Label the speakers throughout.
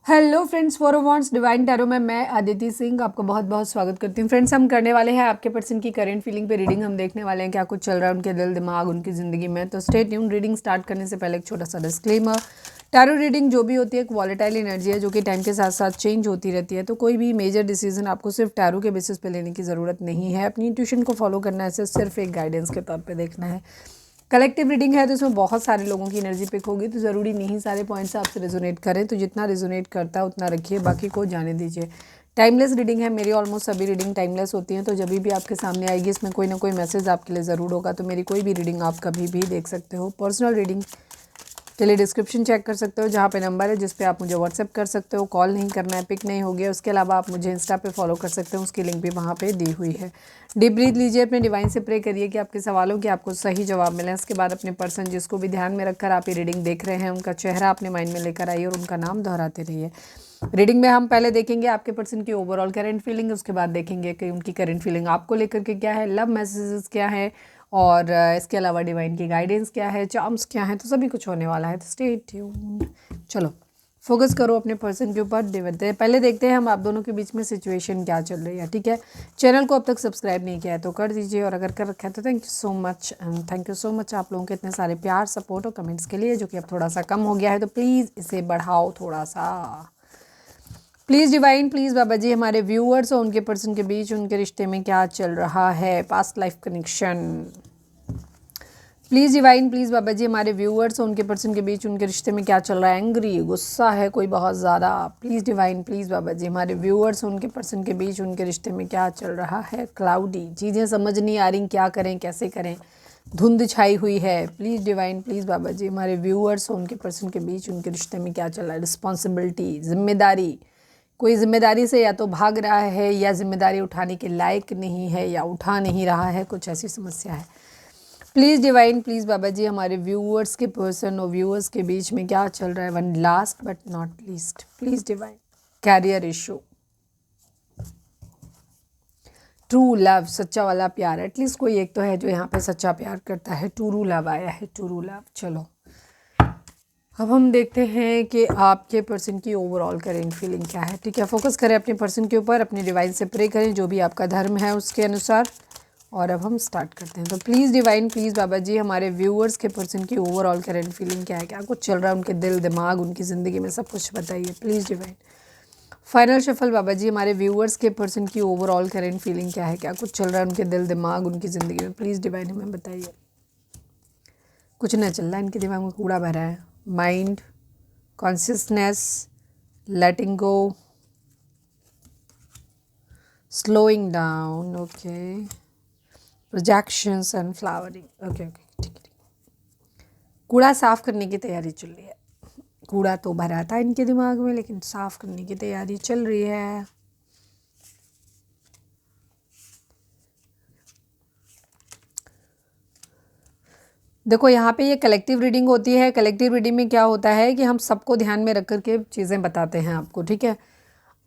Speaker 1: Hello friends, for wants divine tarot में मैं अदिति सिंह आपका बहुत बहुत स्वागत करती हूँ। फ्रेंड्स, हम करने वाले हैं आपके पर्सन की करंट फीलिंग पे रीडिंग। हम देखने वाले हैं क्या कुछ चल रहा है उनके दिल दिमाग उनकी ज़िंदगी में। तो स्टे ट्यून। रीडिंग स्टार्ट करने से पहले एक छोटा सा डिस्क्लेमर। टैरो रीडिंग जो भी होती है एक वॉलेटाइल एनर्जी है जो कि टाइम के साथ साथ चेंज होती रहती है। तो कोई भी मेजर डिसीजन आपको सिर्फ टैरो के बेसिस पे लेने की ज़रूरत नहीं है। अपनी इंट्यूशन को फॉलो करना है, इसे सिर्फ एक गाइडेंस के तौर पर देखना है। कलेक्टिव रीडिंग है तो इसमें बहुत सारे लोगों की एनर्जी पिक होगी, तो ज़रूरी नहीं सारे पॉइंट्स आपसे रेजोनेट करें। तो जितना रेजोनेट करता है उतना रखिए, बाकी को जाने दीजिए। टाइमलेस रीडिंग है, मेरी ऑलमोस्ट सभी रीडिंग टाइमलेस होती हैं। तो जब भी आपके सामने आएगी इसमें कोई ना कोई मैसेज आपके लिए ज़रूर होगा। तो मेरी कोई भी रीडिंग आप कभी भी देख सकते हो। पर्सनल रीडिंग के लिए डिस्क्रिप्शन चेक कर सकते हो, जहाँ पे नंबर है जिस पे आप मुझे व्हाट्सएप कर सकते हो। कॉल नहीं करना है, पिक नहीं हो गया। उसके अलावा आप मुझे इंस्टा पे फॉलो कर सकते हो, उसकी लिंक भी वहाँ पे दी हुई है। डीप ब्रीथ लीजिए, अपने डिवाइन से प्रे करिए कि आपके सवालों के आपको सही जवाब मिले। उसके बाद अपने पर्सन जिसको भी ध्यान में रखकर आप ये रीडिंग देख रहे हैं उनका चेहरा अपने माइंड में लेकर आइए और उनका नाम दोहराते रहिए। रीडिंग में हम पहले देखेंगे आपके पर्सन की ओवरऑल करंट फीलिंग, उसके बाद देखेंगे कि उनकी करंट फीलिंग आपको लेकर के क्या है, लव मैसेजेस क्या है, और इसके अलावा डिवाइन की गाइडेंस क्या है, चार्म्स क्या है। तो सभी कुछ होने वाला है, तो स्टे ट्यून्ड। चलो फोकस करो अपने पर्सन के ऊपर। पहले देखते हैं हम आप दोनों के बीच में सिचुएशन क्या चल रही है। ठीक है, चैनल को अब तक सब्सक्राइब नहीं किया है तो कर दीजिए, और अगर कर रखा है तो thank you so much. And thank you so much आप लोगों के इतने सारे प्यार, सपोर्ट और कमेंट्स के लिए, जो कि अब थोड़ा सा कम हो गया है। तो प्लीज़ इसे बढ़ाओ थोड़ा सा। Please divine, please Baba ji, हमारे व्यूअर्स और उनके पर्सन के बीच उनके रिश्ते में क्या चल रहा है, past life connection. Please divine, please Baba ji, हमारे व्यूअर्स और उनके पर्सन के बीच उनके रिश्ते में क्या चल रहा है। एंग्री, गुस्सा है कोई बहुत ज़्यादा। Please divine, please Baba ji, हमारे व्यूअर्स और उनके पर्सन के बीच उनके रिश्ते में क्या चल रहा है। क्लाउडी, चीज़ें समझ नहीं आ रही, क्या करें कैसे करें, धुंध छाई हुई है। Please divine, please Baba ji, हमारे व्यूअर्स और उनके पर्सन के बीच उनके रिश्ते में क्या चल रहा है। रिस्पॉन्सिबिलिटी, जिम्मेदारी, कोई जिम्मेदारी से या तो भाग रहा है या जिम्मेदारी उठाने के लायक नहीं है या उठा नहीं रहा है, कुछ ऐसी समस्या है। Please divine, please Baba ji, हमारे व्यूअर्स के पर्सन और व्यूअर्स के बीच में क्या चल रहा है। One last but not least, please divine. Career issue, true love, सच्चा वाला प्यार, एटलीस्ट कोई एक तो है जो यहाँ पे सच्चा प्यार करता है। ट्रू लव आया है, ट्रू लव। चलो अब हम देखते हैं कि आपके पर्सन की ओवरऑल करेंट फीलिंग क्या है। ठीक है, फोकस करें अपने पर्सन के ऊपर, अपने डिवाइन से प्रे करें जो भी आपका धर्म है उसके अनुसार। और अब हम स्टार्ट करते हैं। तो please divine, please Baba ji, हमारे व्यूअर्स के पर्सन की ओवरऑल करंट फीलिंग क्या है, क्या कुछ चल रहा है उनके दिल दिमाग उनकी ज़िंदगी में, सब कुछ बताइए प्लीज़ डिवाइन। फाइनल शफल बाबा जी, हमारे व्यूअर्स के पर्सन की ओवरऑल करंट फीलिंग क्या है, क्या कुछ चल रहा है उनके दिल दिमाग उनकी ज़िंदगी में, प्लीज़ डिवाइन हमें बताइए। कुछ ना चल रहा है, इनके दिमाग में कूड़ा भरा है। Mind, consciousness, letting go, slowing down, okay, projections and flowering, okay okay, ठीक है। कूड़ा साफ करने की तैयारी चल रही है। कूड़ा तो भरा था इनके दिमाग में, लेकिन साफ करने की तैयारी चल रही है। देखो यहाँ पे ये कलेक्टिव रीडिंग होती है। कलेक्टिव रीडिंग में क्या होता है कि हम सबको ध्यान में रख करके चीज़ें बताते हैं आपको। ठीक है,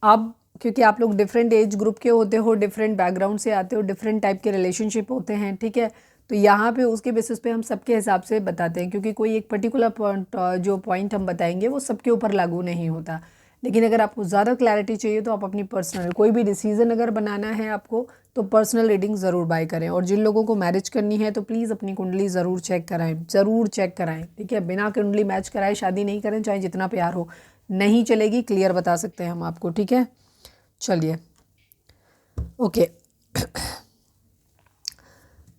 Speaker 1: अब क्योंकि आप लोग डिफरेंट एज ग्रुप के होते हो, डिफरेंट बैकग्राउंड से आते हो, डिफरेंट टाइप के रिलेशनशिप होते हैं। ठीक है, तो यहाँ पे उसके बेसिस पे हम सबके हिसाब से बताते हैं, क्योंकि कोई एक पर्टिकुलर पॉइंट जो पॉइंट हम बताएंगे वो सबके ऊपर लागू नहीं होता। लेकिन अगर आपको ज़्यादा क्लैरिटी चाहिए तो आप अपनी पर्सनल कोई भी डिसीजन अगर बनाना है आपको, तो पर्सनल रीडिंग ज़रूर बाय करें। और जिन लोगों को मैरिज करनी है तो प्लीज़ अपनी कुंडली ज़रूर चेक कराएं, ज़रूर चेक कराएं। ठीक है, बिना कुंडली मैच कराए शादी नहीं करें, चाहे जितना प्यार हो, नहीं चलेगी। क्लियर बता सकते हैं हम आपको। ठीक है, चलिए ओके।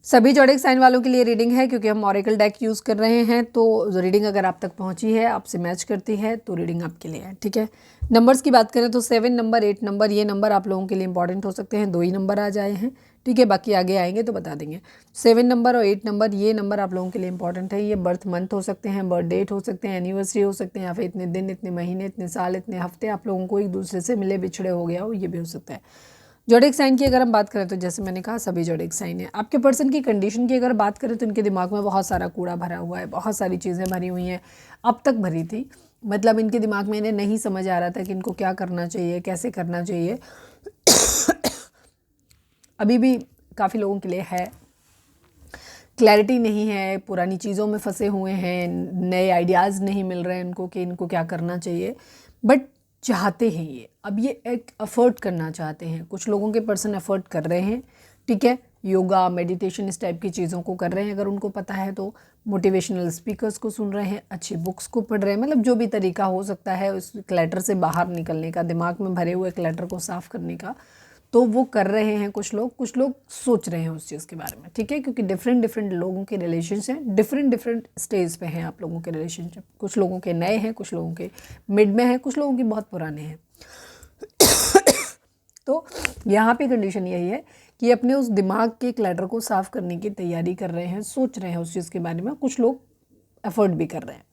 Speaker 1: सभी जोडिक साइन वालों के लिए रीडिंग है, क्योंकि हम ऑरेकल डेक यूज़ कर रहे हैं। तो रीडिंग अगर आप तक पहुंची है, आपसे मैच करती है, तो रीडिंग आपके लिए है। ठीक है, नंबर्स की बात करें तो 7 नंबर, 8 नंबर, ये नंबर आप लोगों के लिए इंपॉर्टेंट हो सकते हैं। 2 ही नंबर आ जाए हैं। ठीक है, बाकी आगे आएंगे तो बता देंगे। 7 नंबर और 8 नंबर, ये नंबर आप लोगों के लिए इंपॉर्टेंट है। ये बर्थ मंथ हो सकते हैं, बर्थ डेट हो सकते हैं, एनिवर्सरी हो सकते हैं, या फिर इतने दिन, इतने महीने, इतने साल, इतने हफ्ते आप लोगों को एक दूसरे से मिले बिछड़े हो गया हो, ये भी हो सकता है। जोडिक साइन की अगर हम बात करें तो जैसे मैंने कहा सभी जोडिक साइन है। आपके पर्सन की कंडीशन की अगर बात करें तो इनके दिमाग में बहुत सारा कूड़ा भरा हुआ है, बहुत सारी चीज़ें भरी हुई हैं, अब तक भरी थी। मतलब इनके दिमाग में इन्हें नहीं समझ आ रहा था कि इनको क्या करना चाहिए, कैसे करना चाहिए। अभी भी काफ़ी लोगों के लिए है, क्लैरिटी नहीं है, पुरानी चीज़ों में फंसे हुए हैं, नए आइडियाज़ नहीं मिल रहे हैं इनको कि इनको क्या करना चाहिए। बट चाहते हैं ये, अब ये एक एफर्ट करना चाहते हैं। कुछ लोगों के पर्सन एफर्ट कर रहे हैं, ठीक है, योगा मेडिटेशन इस टाइप की चीज़ों को कर रहे हैं अगर उनको पता है तो, मोटिवेशनल स्पीकर्स को सुन रहे हैं, अच्छी बुक्स को पढ़ रहे हैं, मतलब जो भी तरीका हो सकता है उस क्लटर से बाहर निकलने का, दिमाग में भरे हुए क्लटर को साफ़ करने का, तो वो कर रहे हैं। कुछ लोग सोच रहे हैं उस चीज़ के बारे में, ठीक है, क्योंकि डिफरेंट डिफरेंट लोगों के रिलेशंस हैं, डिफरेंट डिफरेंट स्टेज पे हैं आप लोगों के रिलेशनशिप। कुछ लोगों के नए हैं, कुछ लोगों के मिड में हैं, कुछ लोगों के बहुत पुराने हैं। तो यहाँ पे कंडीशन यही है कि अपने उस दिमाग के क्लटर को साफ़ करने की तैयारी कर रहे हैं, सोच रहे हैं उस चीज़ के बारे में। कुछ लोग एफर्ट भी कर रहे हैं।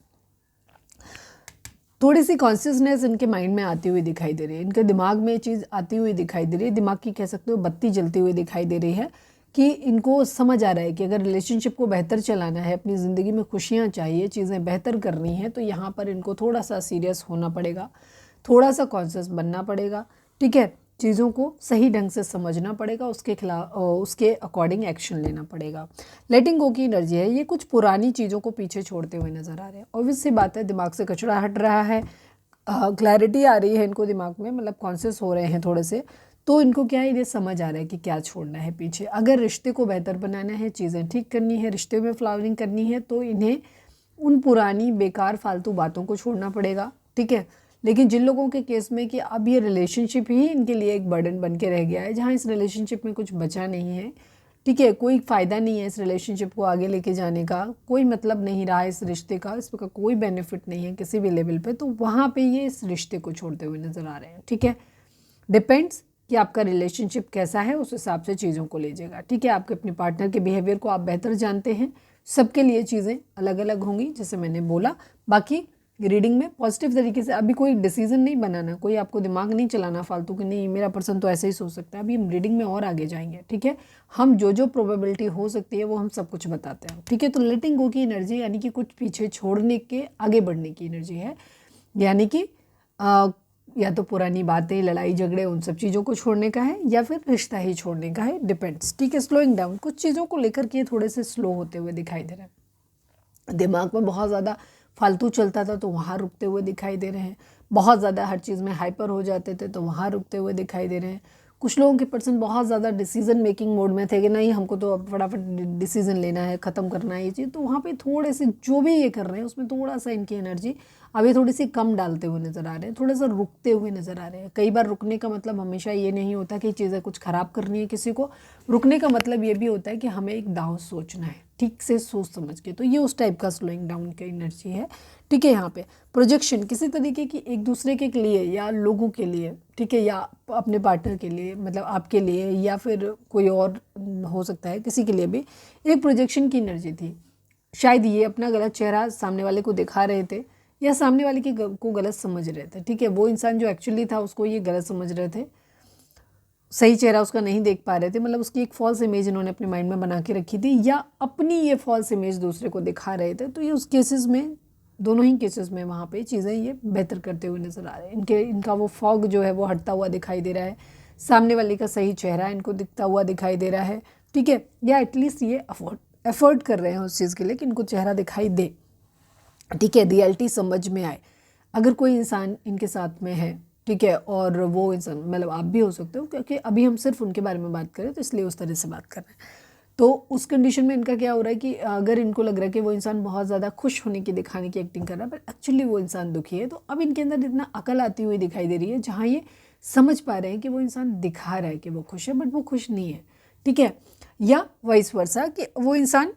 Speaker 1: थोड़ी सी कॉन्शियसनेस इनके माइंड में आती हुई दिखाई दे रही है, इनके दिमाग में ये चीज़ आती हुई दिखाई दे रही है, दिमाग की कह सकते हो बत्ती जलती हुई दिखाई दे रही है कि इनको समझ आ रहा है कि अगर रिलेशनशिप को बेहतर चलाना है, अपनी ज़िंदगी में खुशियाँ चाहिए, चीज़ें बेहतर करनी हैं, तो यहाँ पर इनको थोड़ा सा सीरियस होना पड़ेगा, थोड़ा सा कॉन्शियस बनना पड़ेगा, ठीक है, चीज़ों को सही ढंग से समझना पड़ेगा, उसके खिलाफ उसके अकॉर्डिंग एक्शन लेना पड़ेगा। लेटिंग गो की एनर्जी है, ये कुछ पुरानी चीज़ों को पीछे छोड़ते हुए नज़र आ रहे हैं। ऑब्वियस सी बात है, दिमाग से कचरा हट रहा है, क्लैरिटी आ रही है इनको दिमाग में, मतलब कॉन्शियस हो रहे हैं थोड़े से, तो इनको क्या है, ये समझ आ रहा है कि क्या छोड़ना है पीछे। अगर रिश्ते को बेहतर बनाना है, चीज़ें ठीक करनी है, रिश्ते में फ्लावरिंग करनी है, तो इन्हें उन पुरानी बेकार फालतू बातों को छोड़ना पड़ेगा, ठीक है। लेकिन जिन लोगों के केस में कि अब ये रिलेशनशिप ही इनके लिए एक बर्डन बन के रह गया है, जहाँ इस रिलेशनशिप में कुछ बचा नहीं है, ठीक है, कोई फ़ायदा नहीं है इस रिलेशनशिप को आगे लेके जाने का, कोई मतलब नहीं रहा इस रिश्ते का, इसका कोई बेनिफिट नहीं है किसी भी लेवल पे, तो वहाँ पे ये इस रिश्ते को छोड़ते हुए नज़र आ रहे हैं, ठीक है। डिपेंड्स कि आपका रिलेशनशिप कैसा है, उस हिसाब से चीज़ों को लीजिएगा, ठीक है। आपके अपने पार्टनर के बिहेवियर को आप बेहतर जानते हैं, सबके लिए चीज़ें अलग अलग होंगी, जैसे मैंने बोला। बाकी रीडिंग में पॉजिटिव तरीके से अभी कोई डिसीजन नहीं बनाना, कोई आपको दिमाग नहीं चलाना फालतू कि नहीं मेरा पर्सन तो ऐसे ही सोच सकता है। अभी हम रीडिंग में और आगे जाएंगे, ठीक है। हम जो जो प्रोबेबिलिटी हो सकती है वो हम सब कुछ बताते हैं, ठीक है। तो लेटिंग गो की एनर्जी यानी कि कुछ पीछे छोड़ने के आगे बढ़ने की एनर्जी है, यानी कि या तो पुरानी बातें, लड़ाई झगड़े, उन सब चीज़ों को छोड़ने का है, या फिर रिश्ता ही छोड़ने का है, डिपेंड्स, ठीक है। स्लोइंग डाउन, कुछ चीज़ों को लेकर के थोड़े से स्लो होते हुए दिखाई दे रहे हैं। दिमाग में बहुत ज़्यादा फालतू चलता था तो वहाँ रुकते हुए दिखाई दे रहे हैं, बहुत ज़्यादा हर चीज़ में हाइपर हो जाते थे तो वहाँ रुकते हुए दिखाई दे रहे हैं। कुछ लोगों के पर्सन बहुत ज़्यादा डिसीजन मेकिंग मोड में थे कि नहीं हमको तो अब फटाफट डिसीजन लेना है, ख़त्म करना है ये चीज़, तो वहाँ पे थोड़े से जो भी ये कर रहे हैं उसमें थोड़ा सा इनकी एनर्जी अभी थोड़ी सी कम डालते हुए नज़र आ रहे हैं, थोड़ा सा रुकते हुए नज़र आ रहे हैं। कई बार रुकने का मतलब हमेशा ये नहीं होता कि चीज़ें कुछ ख़राब करनी है किसी को, रुकने का मतलब ये भी होता है कि हमें एक दाव सोचना है, ठीक से सोच समझ के, तो ये उस टाइप का स्लोइंग डाउन की एनर्जी है, ठीक है। यहाँ पे प्रोजेक्शन किसी तरीके की एक दूसरे के लिए या लोगों के लिए, ठीक है, या अपने पार्टनर के लिए, मतलब आपके लिए या फिर कोई और हो सकता है, किसी के लिए भी एक प्रोजेक्शन की एनर्जी थी। शायद ये अपना गलत चेहरा सामने वाले को दिखा रहे थे या सामने वाले को गलत समझ रहे थे, ठीक है। वो इंसान जो एक्चुअली था उसको ये गलत समझ रहे थे, सही चेहरा उसका नहीं देख पा रहे थे, मतलब उसकी एक फॉल्स इमेज इन्होंने अपने माइंड में बना के रखी थी, या अपनी ये फॉल्स इमेज दूसरे को दिखा रहे थे। तो ये उस केसेस में, दोनों ही केसेस में वहाँ पे चीज़ें ये बेहतर करते हुए नज़र आ रहे हैं। इनका वो फॉग जो है वो हटता हुआ दिखाई दे रहा है, सामने वाले का सही चेहरा इनको दिखता हुआ दिखाई दे रहा है, ठीक है, या एटलीस्ट ये एफर्ट कर रहे हैं उस चीज़ के लिए कि इनको चेहरा दिखाई दे, ठीक है, रियलिटी समझ में आए। अगर कोई इंसान इनके साथ में है, ठीक है, और वो इंसान मतलब आप भी हो सकते हो, क्योंकि अभी हम सिर्फ उनके बारे में बात करें तो इसलिए उस तरह से बात कर रहे हैं। तो उस कंडीशन में इनका क्या हो रहा है कि अगर इनको लग रहा है कि वो इंसान बहुत ज़्यादा खुश होने की दिखाने की एक्टिंग कर रहा है, पर एक्चुअली वो इंसान दुखी है, तो अब इनके अंदर इतना अकल आती हुई दिखाई दे रही है जहाँ ये समझ पा रहे हैं कि वो इंसान दिखा रहा है कि वो खुश है, बट वो खुश नहीं है, ठीक है। या वाइस वर्सा कि वो इंसान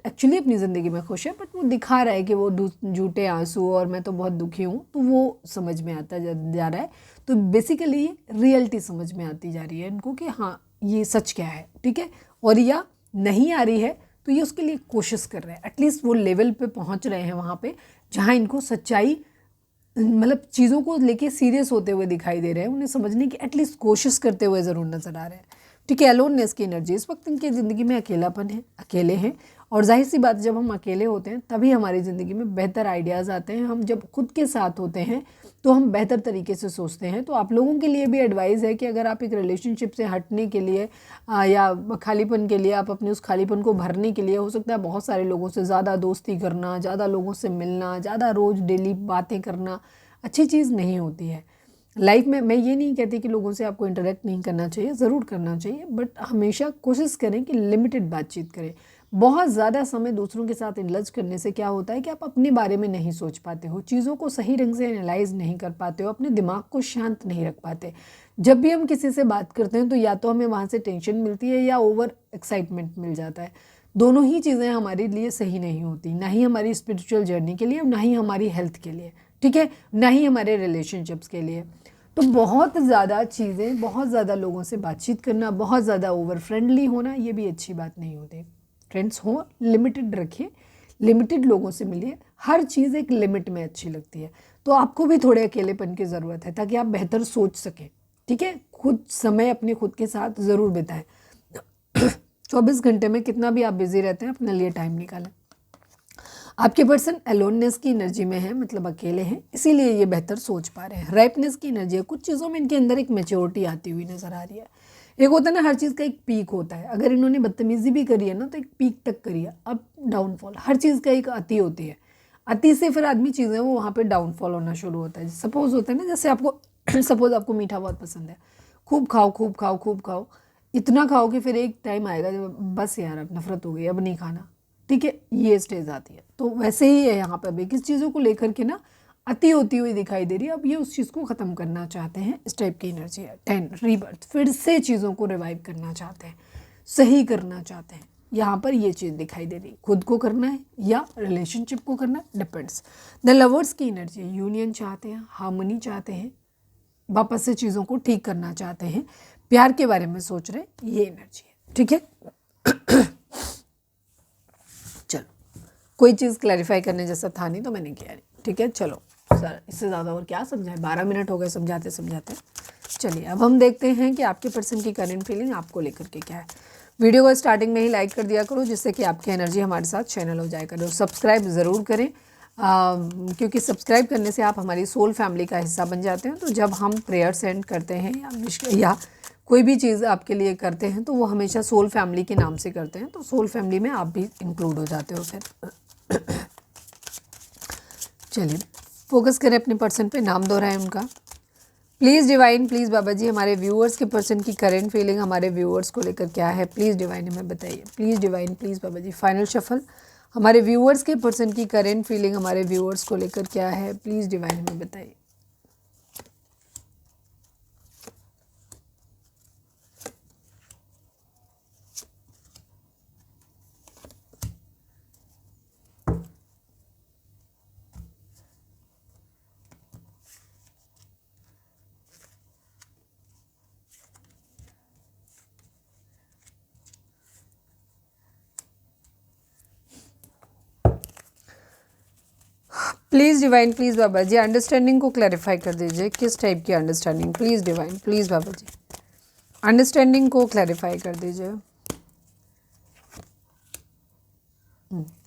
Speaker 1: एक्चुअली अपनी ज़िंदगी में खुश है, बट वो दिखा रहा है कि वो झूठे आंसू और मैं तो बहुत दुखी हूँ, तो वो समझ में आता जा रहा है। तो बेसिकली रियलिटी समझ में आती जा रही है इनको कि हाँ ये सच क्या है, ठीक है। और या नहीं आ रही है तो ये उसके लिए कोशिश कर रहे हैं, एटलीस्ट वो लेवल पे पहुँच रहे हैं वहाँ पे जहाँ इनको सच्चाई, मतलब चीज़ों को लेके सीरियस होते हुए दिखाई दे रहे हैं, उन्हें समझने की एटलीस्ट कोशिश करते हुए ज़रूर नज़र आ रहे हैं, ठीक है। अलोननेस की एनर्जी, इस वक्त इनकी ज़िंदगी में अकेलापन है, अकेले हैं, और जाहिर सी बात जब हम अकेले होते हैं तभी हमारी ज़िंदगी में बेहतर आइडियाज़ आते हैं। हम जब खुद के साथ होते हैं तो हम बेहतर तरीके से सोचते हैं। तो आप लोगों के लिए भी एडवाइस है कि अगर आप एक रिलेशनशिप से हटने के लिए या खालीपन के लिए, आप अपने उस खालीपन को भरने के लिए, हो सकता है बहुत सारे लोगों से ज़्यादा दोस्ती करना, ज़्यादा लोगों से मिलना, ज़्यादा रोज़ डेली बातें करना अच्छी चीज़ नहीं होती है, लाइफ में मैं ये नहीं कहती कि लोगों से आपको इंटरेक्ट नहीं करना चाहिए, ज़रूर करना चाहिए, बट हमेशा कोशिश करें कि लिमिटेड बातचीत करें। बहुत ज़्यादा समय दूसरों के साथ इंडल्ज करने से क्या होता है कि आप अपने बारे में नहीं सोच पाते हो, चीज़ों को सही ढंग से एनालाइज नहीं कर पाते हो, अपने दिमाग को शांत नहीं रख पाते। जब भी हम किसी से बात करते हैं तो या तो हमें वहाँ से टेंशन मिलती है या ओवर एक्साइटमेंट मिल जाता है। दोनों ही चीज़ें हमारे लिए सही नहीं होती, ना ही हमारी स्पिरिचुअल जर्नी के लिए, ना ही हमारी हेल्थ के लिए, ठीक है, ना ही हमारे रिलेशनशिप्स के लिए। तो बहुत ज़्यादा चीज़ें, बहुत ज़्यादा लोगों से बातचीत करना, बहुत ज़्यादा ओवर फ्रेंडली होना, ये भी अच्छी बात नहीं होती। फ्रेंड्स हो, लिमिटेड रखिए, लिमिटेड लोगों से मिलिए, हर चीज़ एक लिमिट में अच्छी लगती है। तो आपको भी थोड़े अकेलेपन की ज़रूरत है ताकि आप बेहतर सोच सकें, ठीक है। खुद समय अपने खुद के साथ ज़रूर बिताएं। 24 घंटे में कितना भी आप बिजी रहते हैं, अपने लिए टाइम निकालें। आपके पर्सन अलोननेस की एनर्जी में है, मतलब अकेले हैं, इसीलिए ये बेहतर सोच पा रहे हैं। राइपनेस की एनर्जी है, कुछ चीज़ों में इनके अंदर एक मैच्योरिटी आती हुई नज़र आ रही है। एक होता है ना, हर चीज़ का एक पीक होता है, अगर इन्होंने बदतमीजी भी करी है ना तो एक पीक तक करी है, अब डाउनफॉल, हर चीज़ का एक अति होती है। अति से फिर आदमी चीज़ें वो वहाँ पे डाउनफॉल होना शुरू होता है। सपोज होता है ना, जैसे आपको सपोज आपको मीठा बहुत पसंद है, खूब खाओ खूब खाओ खूब खाओ, इतना खाओ कि फिर एक टाइम आएगा जब बस यार अब नफरत हो गई, अब नहीं खाना, ठीक है, ये स्टेज आती है। तो वैसे ही है यहाँ पर भी, किस चीज़ों को लेकर के ना अति होती हुई दिखाई दे रही है, अब ये उस चीज़ को ख़त्म करना चाहते हैं, इस टाइप की एनर्जी है। 10 रीबर्थ, फिर से चीज़ों को रिवाइव करना चाहते हैं, सही करना चाहते हैं। यहाँ पर ये चीज़ दिखाई दे रही, खुद को करना है या रिलेशनशिप को करना, डिपेंड्स। द लवर्स की एनर्जी, यूनियन चाहते हैं, हार्मनी चाहते हैं, वापस से चीज़ों को ठीक करना चाहते हैं, प्यार के बारे में सोच रहे, ये एनर्जी है, ठीक है। चलो, कोई चीज़ क्लैरिफाई करने जैसा था नहीं तो मैंने किया नहीं, ठीक है। चलो सर, इससे ज़्यादा और क्या समझाएं, 12 मिनट हो गए समझाते समझाते। चलिए अब हम देखते हैं कि आपके पर्सन की करंट फीलिंग आपको लेकर के क्या है। वीडियो को स्टार्टिंग में ही लाइक कर दिया करो, जिससे कि आपकी एनर्जी हमारे साथ चैनल हो जाए करो। सब्सक्राइब ज़रूर करें, क्योंकि सब्सक्राइब करने से आप हमारी सोल फैमिली का हिस्सा बन जाते हैं। तो जब हम प्रेयर सेंड करते हैं या कोई भी चीज़ आपके लिए करते हैं तो वो हमेशा सोल फैमिली के नाम से करते हैं, तो सोल फैमिली में आप भी इंक्लूड हो जाते हो फिर। चलिए फोकस करें अपने पर्सन पे, नाम दोहराएं उनका। Please divine, please Baba ji, हमारे व्यूअर्स के पर्सन की करंट फीलिंग हमारे व्यूअर्स को लेकर क्या है, प्लीज़ डिवाइन हमें बताइए। Please divine, please Baba ji. Final shuffle, हमारे व्यूअर्स के पर्सन की करंट फीलिंग हमारे व्यूअर्स को लेकर क्या है, प्लीज़ डिवाइन हमें बताइए। Please divine, please Baba ji, understanding को क्लैरिफाई कर दीजिए, किस टाइप की understanding. Please divine, please Baba ji, understanding को क्लैरिफाई कर दीजिए।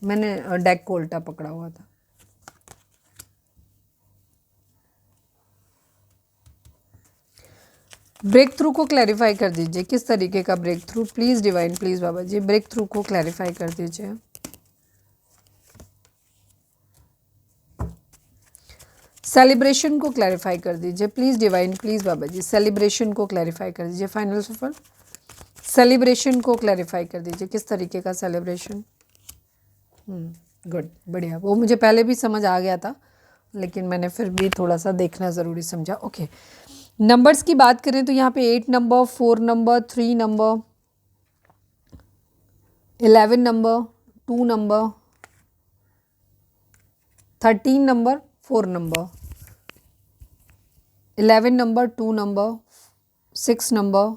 Speaker 1: मैंने डेक को उल्टा पकड़ा हुआ था। ब्रेक थ्रू को क्लैरिफाई कर दीजिए, किस तरीके का breakthrough. Please divine, please Baba ji, breakthrough को क्लैरिफाई कर दीजिए। सेलिब्रेशन को क्लैरिफाई कर दीजिए, please divine, please Baba ji, celebration को क्लैरिफाई कर दीजिए। फाइनल सफल, सेलिब्रेशन को क्लैरिफाई कर दीजिए, किस तरीके का सेलिब्रेशन। गुड, बढ़िया, वो मुझे पहले भी समझ आ गया था, लेकिन मैंने फिर भी थोड़ा सा देखना ज़रूरी समझा। ओके, नंबर्स की बात करें तो यहाँ पे 8 number, 4 number, 3 number, 11 number, 2 number, 13 number, 4 number, 11 number, 2 number, 6 number,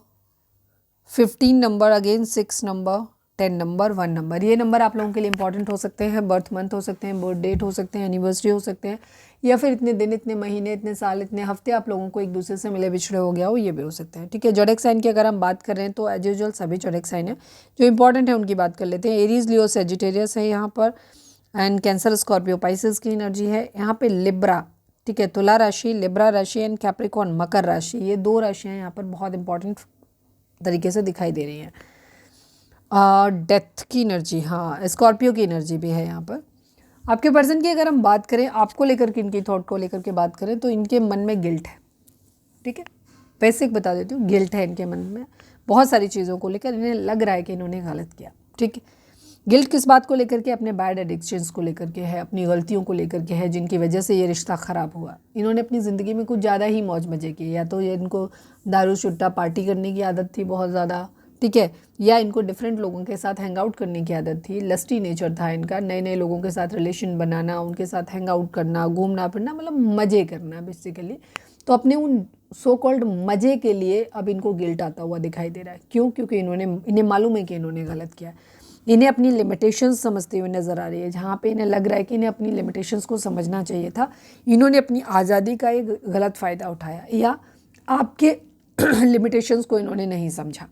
Speaker 1: 15 number, again 6 number, 10 number, 1 number. ये नंबर आप लोगों के लिए इंपॉर्टेंट हो सकते हैं, बर्थ मंथ हो सकते हैं, बर्थ डेट हो सकते हैं, एनिवर्सरी हो सकते हैं, या फिर इतने दिन, इतने महीने, इतने साल, इतने हफ्ते आप लोगों को एक दूसरे से मिले बिछड़े हो गया हो, ये भी हो सकते हैं, ठीक है। जोडिक साइन की अगर हम बात कर रहे हैं तो एज यूजुअल सभी जोडिक साइन है, जो इंपॉर्टेंट है उनकी बात कर लेते हैं। एरीज, लियो, सेजिटेरियस है यहाँ पर, एंड कैंसर, स्कॉर्पियो, पाइसेस की एनर्जी है यहाँ पे। लिब्रा, ठीक है, तुला राशि, लिब्रा राशि एंड कैप्रिकॉर्न, मकर राशि, ये 2 राशियाँ यहाँ पर बहुत इंपॉर्टेंट तरीके से दिखाई दे रही हैं। डेथ की एनर्जी, हाँ, स्कॉर्पियो की एनर्जी भी है यहाँ पर। आपके पर्सन की अगर हम बात करें, आपको लेकर के, इनकी थॉट को लेकर के बात करें तो इनके मन में गिल्ट है, ठीक है, बेसिक बता देती हूँ। गिल्ट है इनके मन में बहुत सारी चीज़ों को लेकर, इन्हें लग रहा है कि इन्होंने गलत किया, ठीक है। गिल्ट किस बात को लेकर के? अपने बैड एडिक्शंस को लेकर के है, अपनी गलतियों को लेकर के है, जिनकी वजह से ये रिश्ता ख़राब हुआ। इन्होंने अपनी ज़िंदगी में कुछ ज़्यादा ही मौज मज़े किए, या तो ये इनको दारू शुट्टा पार्टी करने की आदत थी बहुत ज़्यादा, ठीक है, या इनको डिफरेंट लोगों के साथ हैंग आउट करने की आदत थी, लस्टी नेचर था इनका, नए नए लोगों के साथ रिलेशन बनाना, उनके साथ हैंग आउट करना, घूमना फिरना, मतलब मज़े करना बेसिकली। तो अपने उन सो कॉल्ड मज़े के लिए अब इनको गिल्ट आता हुआ दिखाई दे रहा है। क्यों? क्योंकि इन्हें मालूम है कि इन्होंने गलत किया। इन्हें अपनी लिमिटेशंस समझते हुए नज़र आ रही है, जहाँ पे इन्हें लग रहा है कि इन्हें अपनी लिमिटेशंस को समझना चाहिए था। इन्होंने अपनी आज़ादी का एक गलत फ़ायदा उठाया, या आपके लिमिटेशंस को इन्होंने नहीं समझा।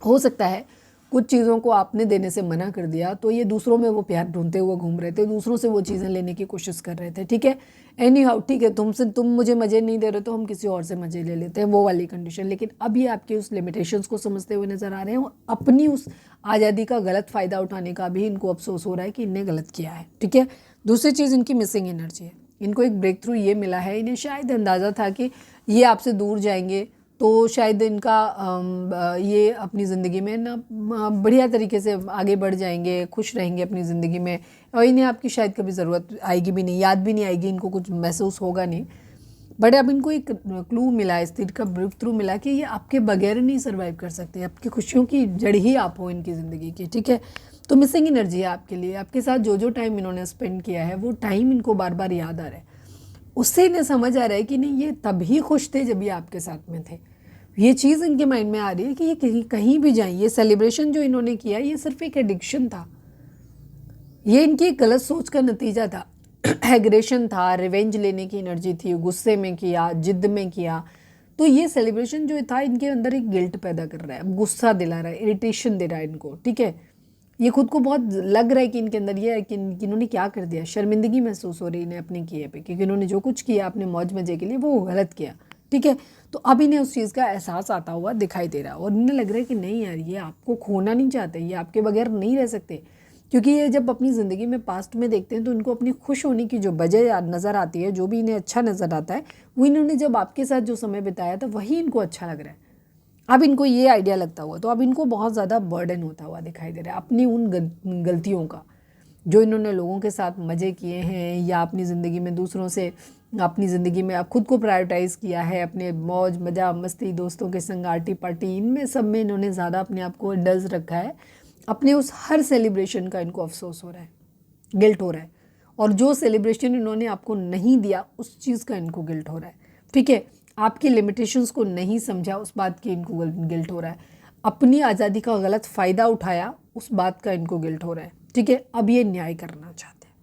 Speaker 1: हो सकता है कुछ चीज़ों को आपने देने से मना कर दिया, तो ये दूसरों में वो प्यार ढूंढते हुए घूम रहे थे, दूसरों से वो चीज़ें लेने की कोशिश कर रहे थे, ठीक है। एनी हाउ, ठीक है, तुम मुझे मज़े नहीं दे रहे तो हम किसी और से मज़े ले लेते हैं, वो वाली कंडीशन। लेकिन अब ये आपके उस लिमिटेशंस को समझते हुए नज़र आ रहे हैं, अपनी उस आज़ादी का गलत फ़ायदा उठाने का भी इनको अफसोस हो रहा है कि इनने गलत किया है, ठीक है। दूसरी चीज़, इनकी मिसिंग एनर्जी है। इनको एक ब्रेक थ्रू ये मिला है, इन्हें शायद अंदाज़ा था कि ये आपसे दूर जाएंगे तो शायद इनका ये अपनी ज़िंदगी में ना बढ़िया तरीके से आगे बढ़ जाएंगे, खुश रहेंगे अपनी ज़िंदगी में, और इन्हें आपकी शायद कभी ज़रूरत आएगी भी नहीं, याद भी नहीं आएगी, इनको कुछ महसूस होगा नहीं। बट अब इनको एक क्लू मिला, इस तीर का ब्रेक थ्रू मिला कि ये आपके बगैर नहीं सर्वाइव कर सकते, आपकी खुशियों की जड़ ही आप हो इनकी ज़िंदगी की, ठीक है। तो मिसिंग एनर्जी है आपके लिए, आपके साथ जो जो टाइम इन्होंने स्पेंड किया है वो टाइम इनको बार बार याद आ रहा है। उससे इन्हें समझ आ रहा है कि नहीं, ये तभी खुश थे जब ये आपके साथ में थे। ये चीज़ इनके माइंड में आ रही है कि ये कहीं भी जाएं, ये सेलिब्रेशन जो इन्होंने किया ये सिर्फ एक एडिक्शन था, ये इनकी एक गलत सोच का नतीजा था। एग्रेशन था, रिवेंज लेने की एनर्जी थी, गुस्से में किया, जिद में किया। तो ये सेलिब्रेशन जो था इनके अंदर एक गिल्ट पैदा कर रहा है, गुस्सा दिला रहा है, इरिटेशन दे रहा है इनको, ठीक है। ये खुद को बहुत लग रहा है कि इनके अंदर ये है कि इन्होंने क्या कर दिया, शर्मिंदगी महसूस हो रही है इन्हें अपने किए पे, क्योंकि इन्होंने जो कुछ किया अपने मौज मजे के लिए वो गलत किया, ठीक है। तो अब इन्हें उस चीज़ का एहसास आता हुआ दिखाई दे रहा है, और इन्हें लग रहा है कि नहीं यार, ये आपको खोना नहीं चाहते, ये आपके बगैर नहीं रह सकते। क्योंकि ये जब अपनी ज़िंदगी में पास्ट में देखते हैं तो इनको अपनी खुश होने की जो वजह नज़र आती है, जो भी इन्हें अच्छा नज़र आता है, वो इन्होंने जब आपके साथ जो समय बिताया था वही इनको अच्छा लग रहा है। अब इनको ये आइडिया लगता हुआ, तो अब इनको बहुत ज़्यादा बर्डन होता हुआ दिखाई दे रहा है अपनी उन गलतियों का, जो इन्होंने लोगों के साथ मज़े किए हैं, या अपनी ज़िंदगी में दूसरों से, अपनी ज़िंदगी में अब खुद को प्रायोरिटाइज़ किया है, अपने मौज मज़ा मस्ती दोस्तों के संग आर्टी पार्टी, इनमें सब में इन्होंने ज़्यादा अपने आप को इंडल्ज रखा है। अपने उस हर सेलिब्रेशन का इनको अफसोस हो रहा है, गिल्ट हो रहा है, और जो सेलिब्रेशन इन्होंने आपको नहीं दिया उस चीज़ का इनको गिल्ट हो रहा है, ठीक है। आपकी लिमिटेशंस को नहीं समझा, उस बात की इनको गिल्ट हो रहा है। अपनी आज़ादी का गलत फ़ायदा उठाया, उस बात का इनको गिल्ट हो रहा है, ठीक है। अब ये न्याय करना चाहते हैं,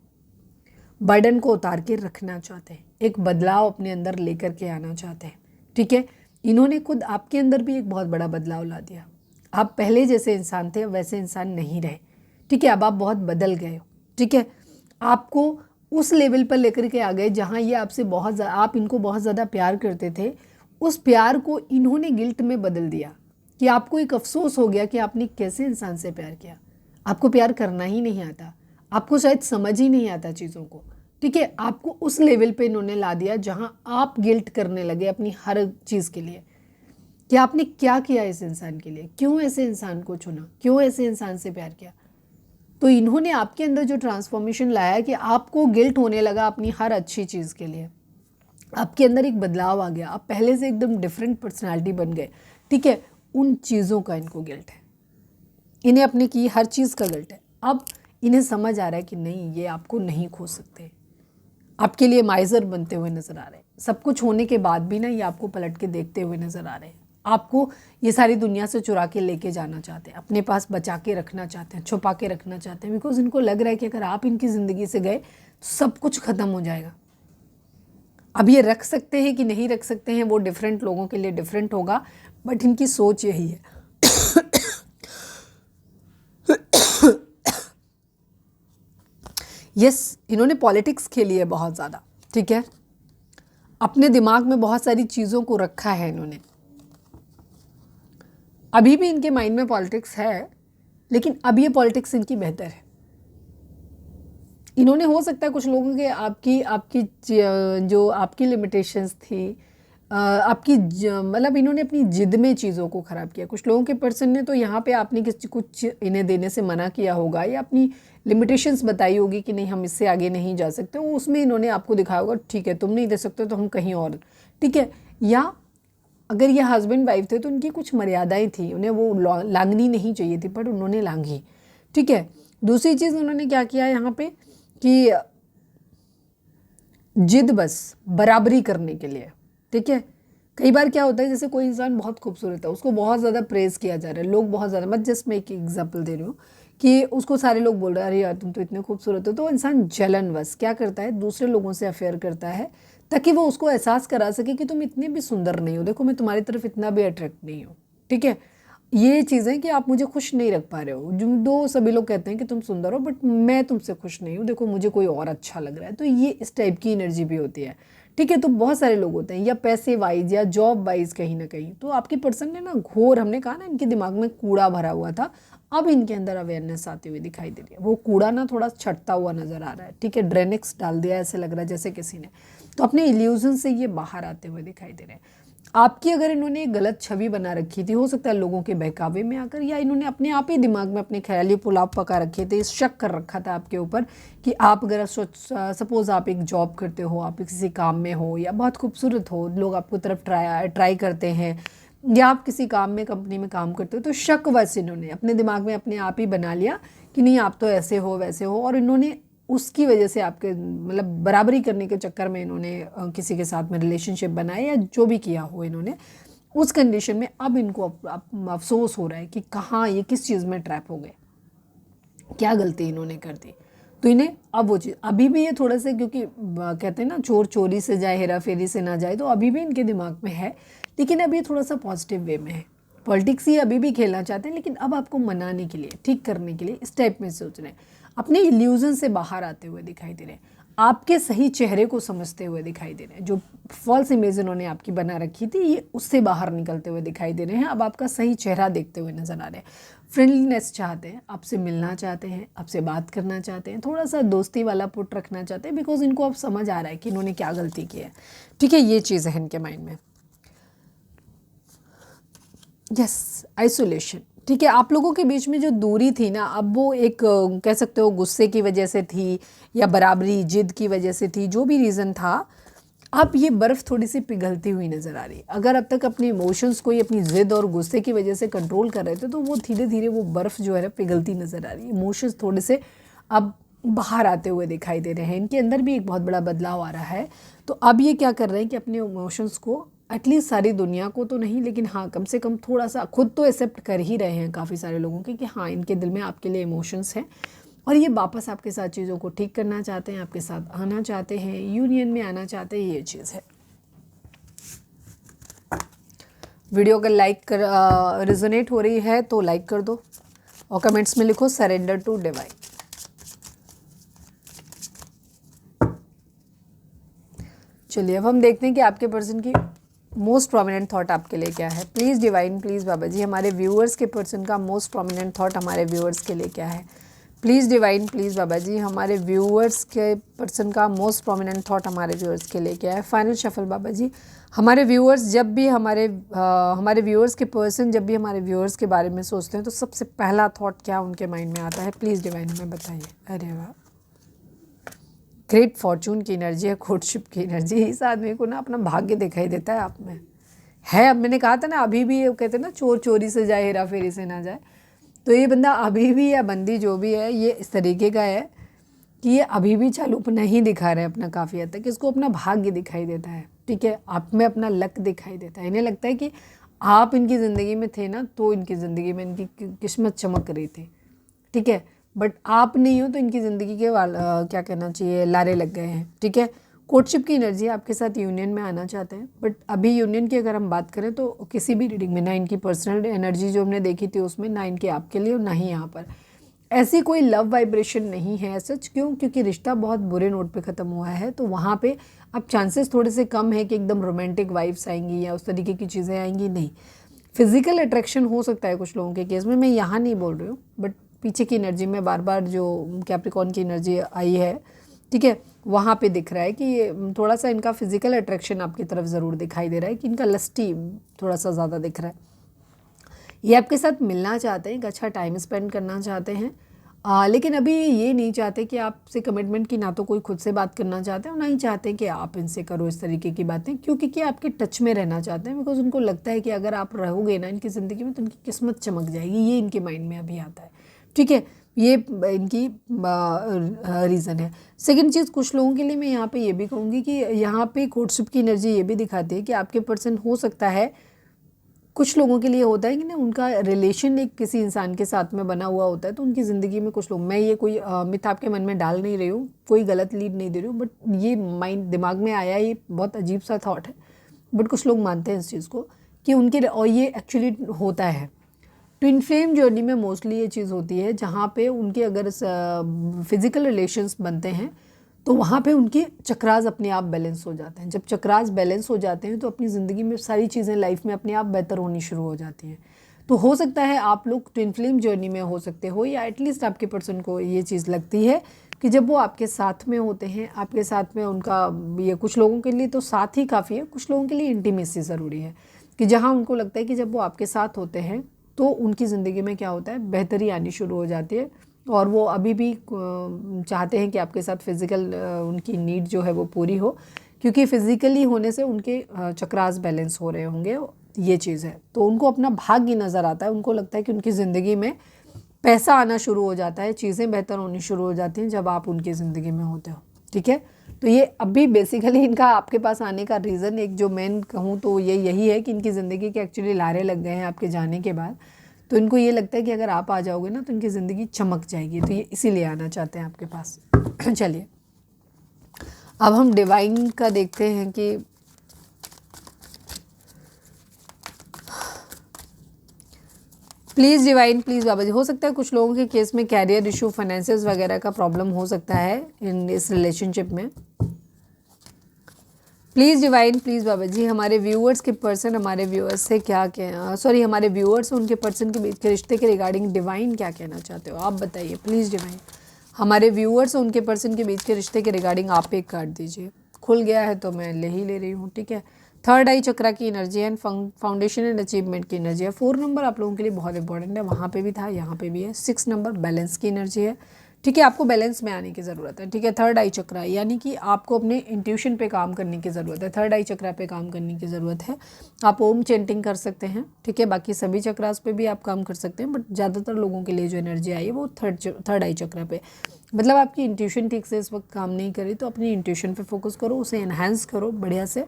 Speaker 1: बर्डन को उतार के रखना चाहते हैं, एक बदलाव अपने अंदर लेकर के आना चाहते हैं, ठीक है। इन्होंने खुद आपके अंदर भी एक बहुत बड़ा बदलाव ला दिया। आप पहले जैसे इंसान थे वैसे इंसान नहीं रहे, ठीक है। अब आप बहुत बदल गए हो, ठीक है। आपको उस लेवल पर लेकर के आ गए जहाँ ये आपसे आप इनको बहुत ज़्यादा प्यार करते थे, उस प्यार को इन्होंने गिल्ट में बदल दिया, कि आपको एक अफसोस हो गया कि आपने कैसे इंसान से प्यार किया। आपको प्यार करना ही नहीं आता, आपको शायद समझ ही नहीं आता चीज़ों को, ठीक है। आपको उस लेवल पे इन्होंने ला दिया जहाँ आप गिल्ट करने लगे अपनी हर चीज़ के लिए, कि आपने क्या किया इस इंसान के लिए, क्यों ऐसे इंसान को चुना, क्यों ऐसे इंसान से प्यार किया। तो इन्होंने आपके अंदर जो ट्रांसफॉर्मेशन लाया कि आपको गिल्ट होने लगा अपनी हर अच्छी चीज़ के लिए, आपके अंदर एक बदलाव आ गया, आप पहले से एकदम डिफरेंट पर्सनालिटी बन गए, ठीक है। उन चीज़ों का इनको गिल्ट है, इन्हें अपने की हर चीज़ का गिल्ट है। अब इन्हें समझ आ रहा है कि नहीं, ये आपको नहीं खो सकते, आपके लिए माइजर बनते हुए नज़र आ रहे हैं। सब कुछ होने के बाद भी ना ये आपको पलट के देखते हुए नज़र आ रहे हैं, आपको ये सारी दुनिया से चुरा के लेके जाना चाहते हैं, अपने पास बचा के रखना चाहते हैं, छुपा के रखना चाहते हैं, बिकॉज इनको लग रहा है कि अगर आप इनकी ज़िंदगी से गए तो सब कुछ ख़त्म हो जाएगा। अब ये रख सकते हैं कि नहीं रख सकते हैं वो डिफरेंट लोगों के लिए डिफरेंट होगा, बट इनकी सोच यही है। यस, इन्होंने पॉलिटिक्स खेली है बहुत ज़्यादा, ठीक है। अपने दिमाग में बहुत सारी चीज़ों को रखा है इन्होंने, अभी भी इनके माइंड में पॉलिटिक्स है, लेकिन अब ये पॉलिटिक्स इनकी बेहतर है। इन्होंने हो सकता है कुछ लोगों के आपकी आपकी जो आपकी लिमिटेशंस थी, आपकी मतलब इन्होंने अपनी जिद में चीज़ों को ख़राब किया। कुछ लोगों के पर्सन ने तो यहाँ पे आपने किसी कुछ इन्हें देने से मना किया होगा या अपनी लिमिटेशंस बताई होगी कि नहीं हम इससे आगे नहीं जा सकते, उसमें इन्होंने आपको दिखाया होगा ठीक है तुम नहीं दे सकते तो हम कहीं और, ठीक है। या अगर ये हस्बैंड वाइफ थे तो उनकी कुछ मर्यादाएं थी, उन्हें वो लांघनी नहीं चाहिए थी पर उन्होंने लांघी, ठीक है। दूसरी चीज़ उन्होंने क्या किया यहाँ पे कि जिद बस बराबरी करने के लिए, ठीक है। कई बार क्या होता है जैसे कोई इंसान बहुत खूबसूरत है, उसको बहुत ज़्यादा प्रेज़ किया जा रहा है, लोग बहुत ज़्यादा, मैं जस्ट मैं एक एग्जांपल दे रही हूँ कि उसको सारे लोग बोल रहे हैं अरे यार तुम तो इतने खूबसूरत हो, तो इंसान जलन बस क्या करता है दूसरे लोगों से अफेयर करता है ताकि वो उसको एहसास करा सके कि तुम इतने भी सुंदर नहीं हो, देखो मैं तुम्हारी तरफ इतना भी अट्रैक्ट नहीं हूँ, ठीक है। ये चीज़ें कि आप मुझे खुश नहीं रख पा रहे हो, जो दो सभी लोग कहते हैं कि तुम सुंदर हो बट मैं तुमसे खुश नहीं हूँ, देखो मुझे कोई और अच्छा लग रहा है, तो ये इस टाइप की एनर्जी भी होती है, ठीक है। तो बहुत सारे लोग होते हैं या पैसे वाइज या जॉब वाइज कहीं ना कहीं, तो आपके पर्सन ने ना घोर, हमने कहा ना इनके दिमाग में कूड़ा भरा हुआ था, अब इनके अंदर अवेयरनेस आती हुई दिखाई दे रही है। वो कूड़ा ना थोड़ा छटता हुआ नजर आ रहा है, ठीक है, ड्रेनेक्स डाल दिया ऐसे लग रहा है जैसे किसी ने, तो अपने इल्यूजन से ये बाहर आते हुए दिखाई दे रहे हैं। आपकी अगर इन्होंने एक गलत छवि बना रखी थी, हो सकता है लोगों के बहकावे में आकर, या इन्होंने अपने आप ही दिमाग में अपने ख्याली पुलाव पका रखे थे, शक कर रखा था आपके ऊपर कि आप अगर सपोज आप एक जॉब करते हो, आप किसी काम में हो या बहुत खूबसूरत हो, लोग आपको तरफ ट्राई करते हैं, या आप किसी काम में कंपनी में काम करते हो, तो शक बस इन्होंने अपने दिमाग में अपने आप ही बना लिया कि नहीं आप तो ऐसे हो वैसे हो, और इन्होंने उसकी वजह से आपके मतलब बराबरी करने के चक्कर में इन्होंने किसी के साथ में रिलेशनशिप बनाए या जो भी किया हो इन्होंने, उस कंडीशन में अब इनको अफसोस हो रहा है कि कहाँ ये किस चीज़ में ट्रैप हो गए, क्या गलती इन्होंने कर दी। तो इन्हें अब वो चीज़ अभी भी ये थोड़ा सा, क्योंकि कहते हैं ना चोर चोरी से जाए हेरा फेरी से ना जाए, तो अभी भी इनके दिमाग में है, लेकिन अब ये थोड़ा सा पॉजिटिव वे में है। पॉलिटिक्स ये अभी भी खेलना चाहते हैं, लेकिन अब आपको मनाने के लिए, ठीक करने के लिए इस टाइप में सोच रहे हैं, अपने इल्यूजन से बाहर आते हुए दिखाई दे रहे हैं, आपके सही चेहरे को समझते हुए दिखाई दे रहे हैं। जो फॉल्स इमेज उन्होंने आपकी बना रखी थी ये उससे बाहर निकलते हुए दिखाई दे रहे हैं, अब आपका सही चेहरा देखते हुए नजर आ रहे हैं। फ्रेंडलीनेस चाहते हैं, आपसे मिलना चाहते हैं, आपसे बात करना चाहते हैं, थोड़ा सा दोस्ती वाला पुट रखना चाहते हैं, बिकॉज इनको अब समझ आ रहा है कि इन्होंने क्या गलती की है, ठीक है। ये चीज़ है इनके माइंड में। यस, आइसोलेशन, ठीक है। आप लोगों के बीच में जो दूरी थी ना, अब वो एक कह सकते हो गुस्से की वजह से थी या बराबरी जिद की वजह से थी, जो भी रीज़न था, अब ये बर्फ़ थोड़ी सी पिघलती हुई नज़र आ रही है। अगर अब तक अपने इमोशंस को ही अपनी ज़िद और गुस्से की वजह से कंट्रोल कर रहे थे, तो वो धीरे धीरे वो बर्फ़ जो है ना पिघलती नज़र आ रही है। इमोशंस थोड़े से अब बाहर आते हुए दिखाई दे रहे हैं, इनके अंदर भी एक बहुत बड़ा बदलाव आ रहा है। तो अब ये क्या कर रहे हैं कि अपने इमोशंस को, एटलीस्ट सारी दुनिया को तो नहीं, लेकिन हाँ कम से कम थोड़ा सा खुद तो एक्सेप्ट कर ही रहे हैं काफ़ी सारे लोगों के कि हाँ इनके दिल में आपके लिए इमोशंस हैं, और ये वापस आपके साथ चीज़ों को ठीक करना चाहते हैं, आपके साथ आना चाहते हैं, यूनियन में आना चाहते हैं, ये चीज़ है। वीडियो अगर लाइक कर रिजोनेट हो रही है तो लाइक कर दो और कमेंट्स में लिखो सरेंडर टू डिवाइन। चलिए अब हम देखते हैं कि आपके पर्सन की मोस्ट प्रोमिनेंट थॉट आपके लिए क्या है। Please divine, please Baba ji, हमारे व्यूअर्स के पर्सन का मोस्ट प्रोमिनेंट थॉट हमारे व्यूअर्स के लिए क्या है। Please divine, please Baba ji, हमारे व्यूअर्स के पर्सन का मोस्ट प्रोमिनेंट थॉट हमारे व्यूअर्स के लिए क्या है। फाइनल शफल बाबा जी, हमारे व्यूअर्स जब भी हमारे व्यूअर्स के पर्सन जब भी हमारे व्यूअर्स के बारे में सोचते हैं तो सबसे पहला थॉट क्या उनके माइंड में आता है, प्लीज़ डिवाइन हमें बताइए। अरे वाह, ग्रेट फॉर्चून की एनर्जी है, कोर्टशिप की एनर्जी। इस आदमी को ना अपना भाग्य दिखाई देता है आप में है। अब मैंने कहा था ना अभी भी, कहते हैं ना चोर चोरी से जाए हेरा फेरी से ना जाए, तो ये बंदा अभी भी या बंदी जो भी है ये इस तरीके का है कि ये अभी भी चालूपना ही दिखा रहे हैं अपना काफ़ी हद तक। इसको अपना भाग्य दिखाई देता है, ठीक है, आप में अपना लक दिखाई देता है। इन्हें लगता है कि आप इनकी ज़िंदगी में थे ना तो इनकी ज़िंदगी में इनकी किस्मत चमक रही थी, ठीक है, बट आप नहीं हो तो इनकी ज़िंदगी के क्या कहना चाहिए लारे लग गए हैं, ठीक है। कोर्टशिप की एनर्जी आपके साथ यूनियन में आना चाहते हैं, बट अभी यूनियन की अगर हम बात करें तो किसी भी रीडिंग में ना इनकी पर्सनल एनर्जी जो हमने देखी थी उसमें, ना इनके आपके लिए और ना ही यहाँ पर ऐसी कोई लव वाइब्रेशन नहीं है सच। क्यों? क्योंकि रिश्ता बहुत बुरे नोट पे ख़त्म हुआ है, तो वहाँ पे अब चांसेस थोड़े से कम है कि एकदम रोमांटिक वाइब्स आएंगी या उस तरीके की चीज़ें आएंगी। नहीं, फिजिकल अट्रैक्शन हो सकता है कुछ लोगों के केस में, मैं यहाँ नहीं बोल रही हूँ, बट पीछे की एनर्जी में बार बार जो कैप्रिकॉर्न की एनर्जी आई है ठीक है, वहाँ पे दिख रहा है कि ये थोड़ा सा इनका फिजिकल अट्रैक्शन आपकी तरफ ज़रूर दिखाई दे रहा है कि इनका लस्टी थोड़ा सा ज़्यादा दिख रहा है। ये आपके साथ मिलना चाहते हैं, एक अच्छा टाइम स्पेंड करना चाहते हैं, लेकिन अभी ये नहीं चाहते कि आपसे कमिटमेंट की, ना तो कोई खुद से बात करना चाहते हैं और ना ही चाहते हैं कि आप इनसे करो इस तरीके की बातें, क्योंकि कि आपके टच में रहना चाहते हैं। बिकॉज उनको लगता है कि अगर आप रहोगे ना इनकी ज़िंदगी में तो उनकी किस्मत चमक जाएगी, ये इनके माइंड में अभी आता है। ठीक है, ये इनकी रीज़न है। सेकंड चीज़, कुछ लोगों के लिए मैं यहाँ पे ये भी कहूँगी कि यहाँ पे कोर्टशिप की एनर्जी ये भी दिखाती है कि आपके पर्सन हो सकता है, कुछ लोगों के लिए होता है कि ना उनका रिलेशन एक किसी इंसान के साथ में बना हुआ होता है, तो उनकी ज़िंदगी में कुछ लोग, मैं ये कोई मिथ आपके मन में डाल नहीं रही हूँ, कोई गलत लीड नहीं दे रही हूँ, बट ये माइंड दिमाग में आया, ये बहुत अजीब सा थॉट है, बट कुछ लोग मानते हैं इस चीज़ को कि उनके, और ये एक्चुअली होता है। ट्विन फ्लेम जर्नी में मोस्टली ये चीज़ होती है जहाँ पे उनके अगर फिज़िकल रिलेशंस बनते हैं तो वहाँ पे उनके चक्रास अपने आप बैलेंस हो जाते हैं। जब चक्रास बैलेंस हो जाते हैं तो अपनी ज़िंदगी में सारी चीज़ें लाइफ में अपने आप बेहतर होनी शुरू हो जाती हैं। तो हो सकता है आप लोग ट्विन फ्लेम जर्नी में हो सकते हो, या एटलीस्ट आपके पर्सन को ये चीज़ लगती है कि जब वो आपके साथ में होते हैं, आपके साथ में उनका, ये कुछ लोगों के लिए तो साथ ही काफ़ी है, कुछ लोगों के लिए इंटीमेसी ज़रूरी है, कि जहाँ उनको लगता है कि जब वो आपके साथ होते हैं तो उनकी ज़िंदगी में क्या होता है, बेहतरी आनी शुरू हो जाती है, और वो अभी भी चाहते हैं कि आपके साथ फिज़िकल उनकी नीड जो है वो पूरी हो, क्योंकि फिज़िकली होने से उनके चक्रास बैलेंस हो रहे होंगे, ये चीज़ है। तो उनको अपना भाग्य नज़र आता है, उनको लगता है कि उनकी ज़िंदगी में पैसा आना शुरू हो जाता है, चीज़ें बेहतर होनी शुरू हो जाती हैं जब आप उनकी ज़िंदगी में होते हो। ठीक है, तो ये अभी बेसिकली इनका आपके पास आने का रीज़न, एक जो मेन कहूँ तो ये यही है कि इनकी ज़िंदगी के एक्चुअली लारे लग गए हैं आपके जाने के बाद। तो इनको ये लगता है कि अगर आप आ जाओगे ना तो इनकी ज़िंदगी चमक जाएगी, तो ये इसीलिए आना चाहते हैं आपके पास। चलिए, अब हम डिवाइन का देखते हैं कि प्लीज़ डिवाइन, प्लीज़ बाबा जी। हो सकता है कुछ लोगों के केस में कैरियर इशू, फाइनेंसेस वगैरह का प्रॉब्लम हो सकता है इन इस रिलेशनशिप में। Please divine, please Baba ji, हमारे व्यूअर्स के पर्सन हमारे व्यूअर्स से क्या कहना, सॉरी हमारे व्यूअर्स उनके पर्सन के बीच के रिश्ते के रिगार्डिंग डिवाइन क्या कहना चाहते हो, आप बताइए प्लीज़ डिवाइन। हमारे व्यूअर्स उनके पर्सन के बीच के रिश्ते के रिगार्डिंग आप एक कार्ड दीजिए। खुल गया है तो मैं ले ही ले रही हूँ। ठीक है, थर्ड आई चक्रा की energy and foundation and achievement की एनर्जी है। 4 नंबर आप लोगों के लिए बहुत इंपॉर्टेंट है, वहाँ पे भी था, यहाँ पे भी है। 6 नंबर बैलेंस की एनर्जी है। ठीक है, आपको बैलेंस में आने की ज़रूरत है। ठीक है, थर्ड आई चक्रा, यानी कि आपको अपने इंट्यूशन पे काम करने की ज़रूरत है, थर्ड आई चक्रा पे काम करने की ज़रूरत है। आप ओम चेंटिंग कर सकते हैं। ठीक है, बाकी सभी चक्रास पे भी आप काम कर सकते हैं, बट ज़्यादातर लोगों के लिए जो एनर्जी आई है वो थर्ड आई चक्रा पे, मतलब आपकी इंट्यूशन ठीक से इस वक्त काम नहीं करी तो अपनी इंट्यूशन पे फोकस करो, उसे एनहांस करो बढ़िया से।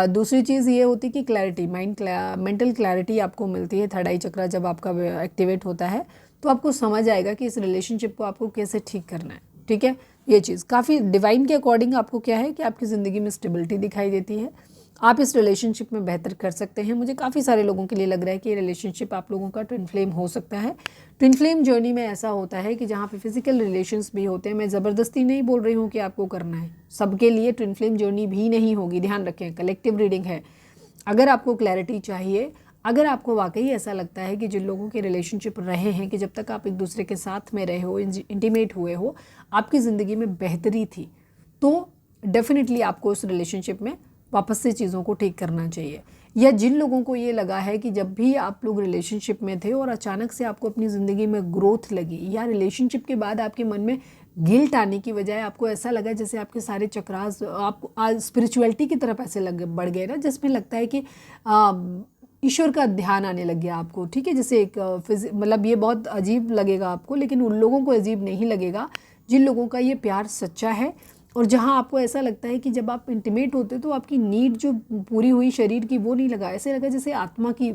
Speaker 1: दूसरी चीज़ ये होती है कि क्लैरिटी, मेंटल क्लैरिटी आपको मिलती है। थर्ड आई चक्रा जब आपका एक्टिवेट होता है तो आपको समझ आएगा कि इस रिलेशनशिप को आपको कैसे ठीक करना है। ठीक है, ये चीज़ काफ़ी डिवाइन के अकॉर्डिंग आपको क्या है कि आपकी ज़िंदगी में स्टेबिलिटी दिखाई देती है, आप इस रिलेशनशिप में बेहतर कर सकते हैं। मुझे काफ़ी सारे लोगों के लिए लग रहा है कि ये रिलेशनशिप आप लोगों का ट्विन फ्लेम हो सकता है। ट्विन फ्लेम जर्नी में ऐसा होता है कि जहाँ पे फिजिकल रिलेशंस भी होते हैं, मैं ज़बरदस्ती नहीं बोल रही हूँ कि आपको करना है, सबके लिए ट्विन फ्लेम जर्नी भी नहीं होगी, ध्यान रखें, कलेक्टिव रीडिंग है। अगर आपको क्लैरिटी चाहिए, अगर आपको वाकई ऐसा लगता है कि जिन लोगों के रिलेशनशिप रहे हैं कि जब तक आप एक दूसरे के साथ में रहे हो, इंटीमेट हुए हो, आपकी ज़िंदगी में बेहतरी थी, तो डेफिनेटली आपको उस रिलेशनशिप में वापस से चीज़ों को ठीक करना चाहिए। या जिन लोगों को ये लगा है कि जब भी आप लोग रिलेशनशिप में थे और अचानक से आपको अपनी ज़िंदगी में ग्रोथ लगी, या रिलेशनशिप के बाद आपके मन में गिल्ट आने की बजाय आपको ऐसा लगा जैसे आपके सारे चक्रास आप आज स्पिरिचुअलिटी की तरफ ऐसे बढ़ गए ना, जिसमें लगता है कि ईश्वर का ध्यान आने लग गया आपको। ठीक है, जैसे एक मतलब ये बहुत अजीब लगेगा आपको, लेकिन उन लोगों को अजीब नहीं लगेगा जिन लोगों का ये प्यार सच्चा है, और जहाँ आपको ऐसा लगता है कि जब आप इंटीमेट होते तो आपकी नीड जो पूरी हुई शरीर की वो नहीं लगा, ऐसे लगा जैसे आत्मा की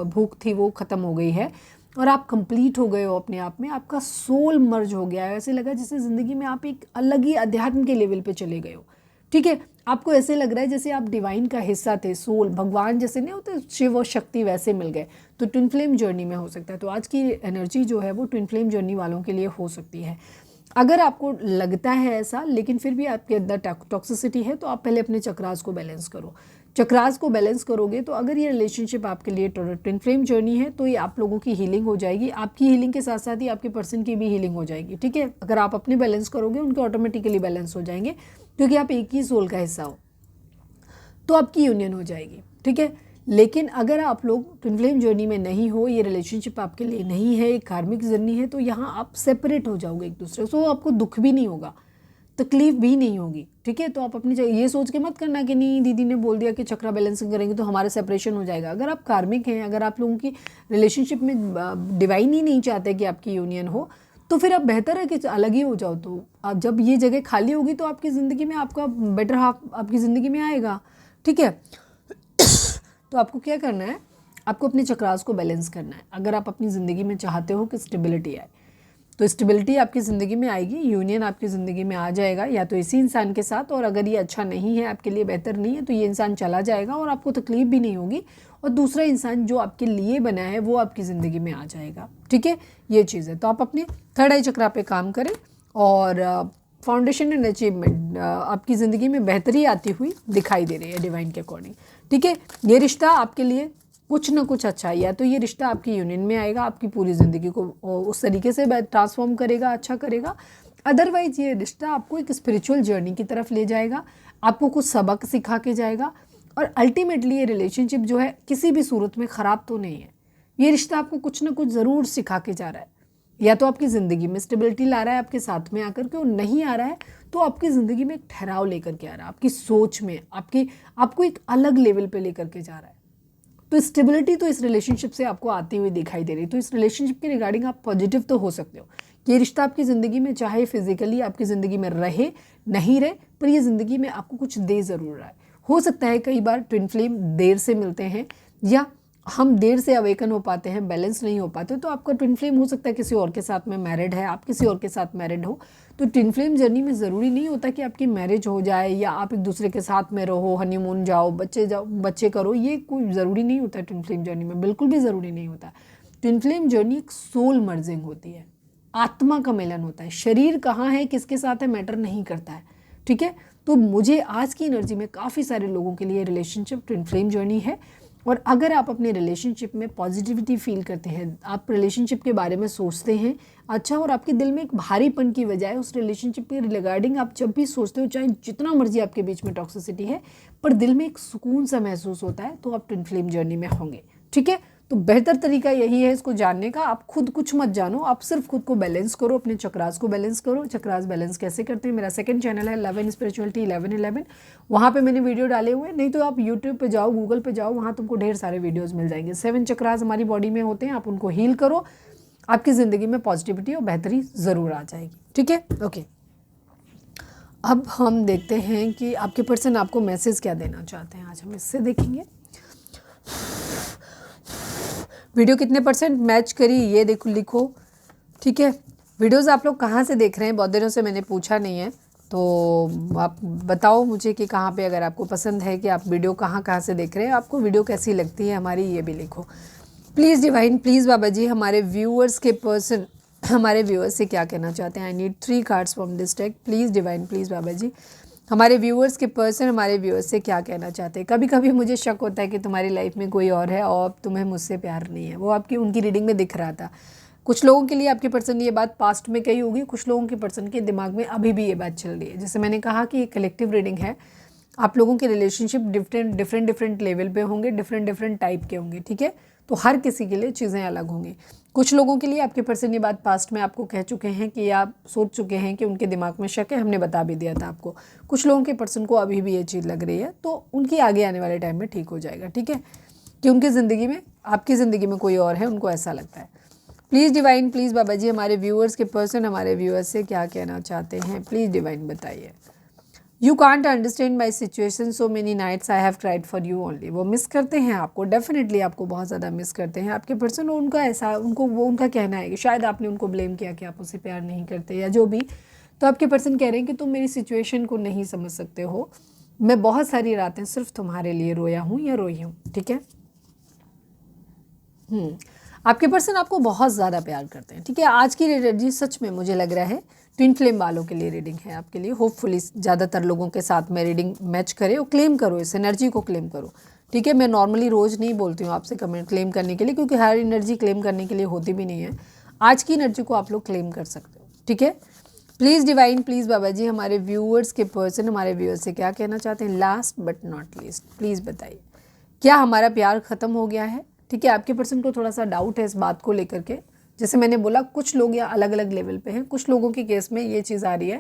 Speaker 1: भूख थी वो ख़त्म हो गई है और आप कंप्लीट हो गए हो अपने आप में, आपका सोल मर्ज हो गया है, ऐसे लगा जैसे ज़िंदगी में आप एक अलग ही अध्यात्म के लेवल पे चले गए हो। ठीक है, आपको ऐसे लग रहा है जैसे आप डिवाइन का हिस्सा थे, सोल भगवान जैसे नहीं होते, शिव और शक्ति वैसे मिल गए। तो ट्विन फ्लेम जर्नी में हो सकता है। तो आज की एनर्जी जो है वो ट्विन फ्लेम जर्नी वालों के लिए हो सकती है। अगर आपको लगता है ऐसा लेकिन फिर भी आपके अंदर टॉक्सिसिटी है, तो आप पहले अपने चक्रास को बैलेंस करो। चक्रास को बैलेंस करोगे तो अगर ये रिलेशनशिप आपके लिए ट्विन फ्लेम जर्नी है, तो ये आप लोगों की हीलिंग हो जाएगी। आपकी हीलिंग के साथ साथ ही आपके पर्सन की भी हीलिंग हो जाएगी, ठीक है। अगर आप अपने बैलेंस करोगे, उनके ऑटोमेटिकली बैलेंस हो जाएंगे, क्योंकि आप एक ही सोल का हिस्सा हो, तो आपकी यूनियन हो जाएगी, ठीक है। लेकिन अगर आप लोग ट्विन फ्लेम जर्नी में नहीं हो, ये रिलेशनशिप आपके लिए नहीं है, एक कार्मिक जर्नी है, तो यहाँ आप सेपरेट हो जाओगे एक दूसरे से। तो आपको दुख भी नहीं होगा, तकलीफ भी नहीं होगी, ठीक है। तो आप अपनी ये सोच के मत करना कि नहीं दीदी ने बोल दिया कि चक्रा बैलेंसिंग करेंगे तो हमारा सेपरेशन हो जाएगा। अगर आप कार्मिक हैं, अगर आप लोगों की रिलेशनशिप में डिवाइन ही नहीं चाहते कि आपकी यूनियन हो, तो फिर आप बेहतर है कि अलग ही हो जाओ। तो आप जब ये जगह खाली होगी तो आपकी ज़िंदगी में आपका बेटर हाफ आपकी ज़िंदगी में आएगा, ठीक है। तो आपको क्या करना है, आपको अपने चक्रास को बैलेंस करना है। अगर आप अपनी ज़िंदगी में चाहते हो कि स्टेबिलिटी आए, तो स्टेबिलिटी आपकी ज़िंदगी में आएगी, यूनियन आपकी ज़िंदगी में आ जाएगा, या तो इसी इंसान के साथ, और अगर ये अच्छा नहीं है, आपके लिए बेहतर नहीं है, तो ये इंसान चला जाएगा और आपको तकलीफ भी नहीं होगी, और दूसरा इंसान जो आपके लिए बना है वो आपकी ज़िंदगी में आ जाएगा, ठीक है। ये चीज़ है। तो आप अपने थर्ड आई चक्रा पे काम करें, और फाउंडेशन एंड अचीवमेंट आपकी ज़िंदगी में बेहतरी आती हुई दिखाई दे रही है डिवाइन के अकॉर्डिंग, ठीक है। ये रिश्ता आपके लिए कुछ ना कुछ अच्छा है, या तो ये रिश्ता आपकी यूनियन में आएगा, आपकी पूरी ज़िंदगी को उस तरीके से ट्रांसफॉर्म करेगा, अच्छा करेगा। अदरवाइज ये रिश्ता आपको एक स्पिरिचुअल जर्नी की तरफ ले जाएगा, आपको कुछ सबक सिखा के जाएगा, और अल्टीमेटली ये रिलेशनशिप जो है किसी भी सूरत में ख़राब तो नहीं है। ये रिश्ता आपको कुछ ना कुछ ज़रूर सिखा के जा रहा है, या तो आपकी ज़िंदगी में स्टेबिलिटी ला रहा है आपके साथ में आकर के, और नहीं आ रहा है तो आपकी ज़िंदगी में एक ठहराव लेकर के आ रहा है, आपकी सोच में आपको एक अलग लेवल पे लेकर के जा रहा है। तो स्टेबिलिटी तो इस रिलेशनशिप से आपको आती हुई दिखाई दे रही है। तो इस रिलेशनशिप के रिगार्डिंग आप पॉजिटिव तो हो सकते हो कि ये रिश्ता आपकी ज़िंदगी में चाहे फिजिकली आपकी ज़िंदगी में रहे नहीं रहे, पर ये ज़िंदगी में आपको कुछ दे ज़रूर रहा है। हो सकता है कई बार ट्विन फ्लेम देर से मिलते हैं, या हम देर से अवेकन हो पाते हैं, बैलेंस नहीं हो पाते, तो आपका ट्विन फ्लेम हो सकता है किसी और के साथ में मैरिड है, आप किसी और के साथ मैरिड हो। तो ट्विन फ्लेम जर्नी में ज़रूरी नहीं होता कि आपकी मैरिज हो जाए या आप एक दूसरे के साथ में रहो, हनीमून जाओ, बच्चे करो, ये कोई ज़रूरी नहीं होता। ट्विन फ्लेम जर्नी में बिल्कुल भी ज़रूरी नहीं होता। ट्विन फ्लेम जर्नी एक सोल मर्जिंग होती है, आत्मा का मिलन होता है। शरीर कहाँ है, किसके साथ है, मैटर नहीं करता है, ठीक है। तो मुझे आज की एनर्जी में काफ़ी सारे लोगों के लिए रिलेशनशिप ट्विन फ्लेम जर्नी है। और अगर आप अपने रिलेशनशिप में पॉजिटिविटी फील करते हैं, आप रिलेशनशिप के बारे में सोचते हैं अच्छा, और आपके दिल में एक भारीपन की बजाय उस रिलेशनशिप के रिगार्डिंग आप जब भी सोचते हो, चाहे जितना मर्जी आपके बीच में टॉक्सिसिटी है, पर दिल में एक सुकून सा महसूस होता है, तो आप ट्विन फ्लेम जर्नी में होंगे, ठीक है। तो बेहतर तरीका यही है इसको जानने का। आप खुद कुछ मत जानो, आप सिर्फ खुद को बैलेंस करो, अपने चक्रास को बैलेंस करो। चक्रास बैलेंस कैसे करते हैं, मेरा सेकंड चैनल है लव एंड स्पिरिचुअलिटी 1111, वहाँ पे मैंने वीडियो डाले हुए हैं। नहीं तो आप यूट्यूब पे जाओ, गूगल पे जाओ, वहाँ तुमको ढेर सारे वीडियोज़ मिल जाएंगे। 7 चक्रास हमारी बॉडी में होते हैं, आप उनको हील करो, आपकी ज़िंदगी में पॉजिटिविटी और बेहतरी ज़रूर आ जाएगी, ठीक है। ओके, अब हम देखते हैं कि आपके पर्सन आपको मैसेज क्या देना चाहते हैं। आज हम इससे देखेंगे वीडियो कितने परसेंट मैच करी, ये देखो, लिखो, ठीक है। वीडियोज़ आप लोग कहाँ से देख रहे हैं, बहुत दिनों से मैंने पूछा नहीं है, तो आप बताओ मुझे कि कहाँ पे, अगर आपको पसंद है कि आप वीडियो कहाँ से देख रहे हैं, आपको वीडियो कैसी लगती है हमारी, ये भी लिखो please. Divine please Baba ji, हमारे व्यूअर्स के पर्सन हमारे व्यूअर्स से क्या कहना चाहते हैं। I need 3 cards from this deck please divine, please Baba ji, हमारे व्यूअर्स के पर्सन हमारे व्यूअर्स से क्या कहना चाहते हैं। कभी कभी मुझे शक होता है कि तुम्हारी लाइफ में कोई और है और तुम्हें मुझसे प्यार नहीं है, वो आपकी उनकी रीडिंग में दिख रहा था। कुछ लोगों के लिए आपके पर्सन ने ये बात पास्ट में कही होगी, कुछ लोगों के पर्सन के दिमाग में अभी भी ये बात चल रही है। जैसे मैंने कहा कि ये कलेक्टिव रीडिंग है, आप लोगों के रिलेशनशिप डिफरेंट लेवल पे होंगे, डिफरेंट टाइप के होंगे, ठीक है। तो हर किसी के लिए चीज़ें अलग होंगी। कुछ लोगों के लिए आपके पर्सन ये बात पास्ट में आपको कह चुके हैं कि आप सोच चुके हैं कि उनके दिमाग में शक है, हमने बता भी दिया था आपको। कुछ लोगों के पर्सन को अभी भी ये चीज़ लग रही है, तो उनकी आगे आने वाले टाइम में ठीक हो जाएगा, ठीक है, कि उनकी ज़िंदगी में, आपकी ज़िंदगी में कोई और है, उनको ऐसा लगता है। Please divine, please Baba ji, हमारे व्यूअर्स के पर्सन हमारे व्यूअर्स से क्या कहना चाहते हैं, प्लीज़ डिवाइन बताइए। You can't understand my situation, so many nights I have tried for you only. वो मिस करते हैं आपको, डेफिनेटली आपको बहुत ज़्यादा मिस करते हैं आपके पर्सन। उनका ऐसा, उनका कहना है कि शायद आपने उनको ब्लेम किया कि आप उसे प्यार नहीं करते या जो भी। तो आपके पर्सन कह रहे हैं कि तुम मेरी सिचुएशन को नहीं समझ सकते हो, मैं बहुत सारी रातें सिर्फ तुम्हारे लिए रोया हूँ या रोई हूँ, ठीक है। आपके पर्सन आपको बहुत ज़्यादा प्यार करते हैं, ठीक है। आज की एनर्जी सच में मुझे लग रहा है ट्विन फ्लेम वालों के लिए रीडिंग है आपके लिए। होपफुली ज़्यादातर लोगों के साथ में रीडिंग मैच करे और क्लेम करो, इस एनर्जी को क्लेम करो, ठीक है। मैं नॉर्मली रोज़ नहीं बोलती हूँ आपसे कमेंट क्लेम करने के लिए, क्योंकि हर एनर्जी क्लेम करने के लिए होती भी नहीं है। आज की एनर्जी को आप लोग क्लेम कर सकते हो, ठीक है। Please divine, please Baba ji, हमारे व्यूअर्स के पर्सन हमारे व्यूअर्स से क्या कहना चाहते हैं। Last but not least, please बताइए, क्या हमारा प्यार ख़त्म हो गया है, ठीक है। आपके पर्सन को थोड़ा सा डाउट है इस बात को लेकर के। जैसे मैंने बोला, कुछ लोग या अलग अलग लेवल पे हैं। कुछ लोगों के केस में ये चीज़ आ रही है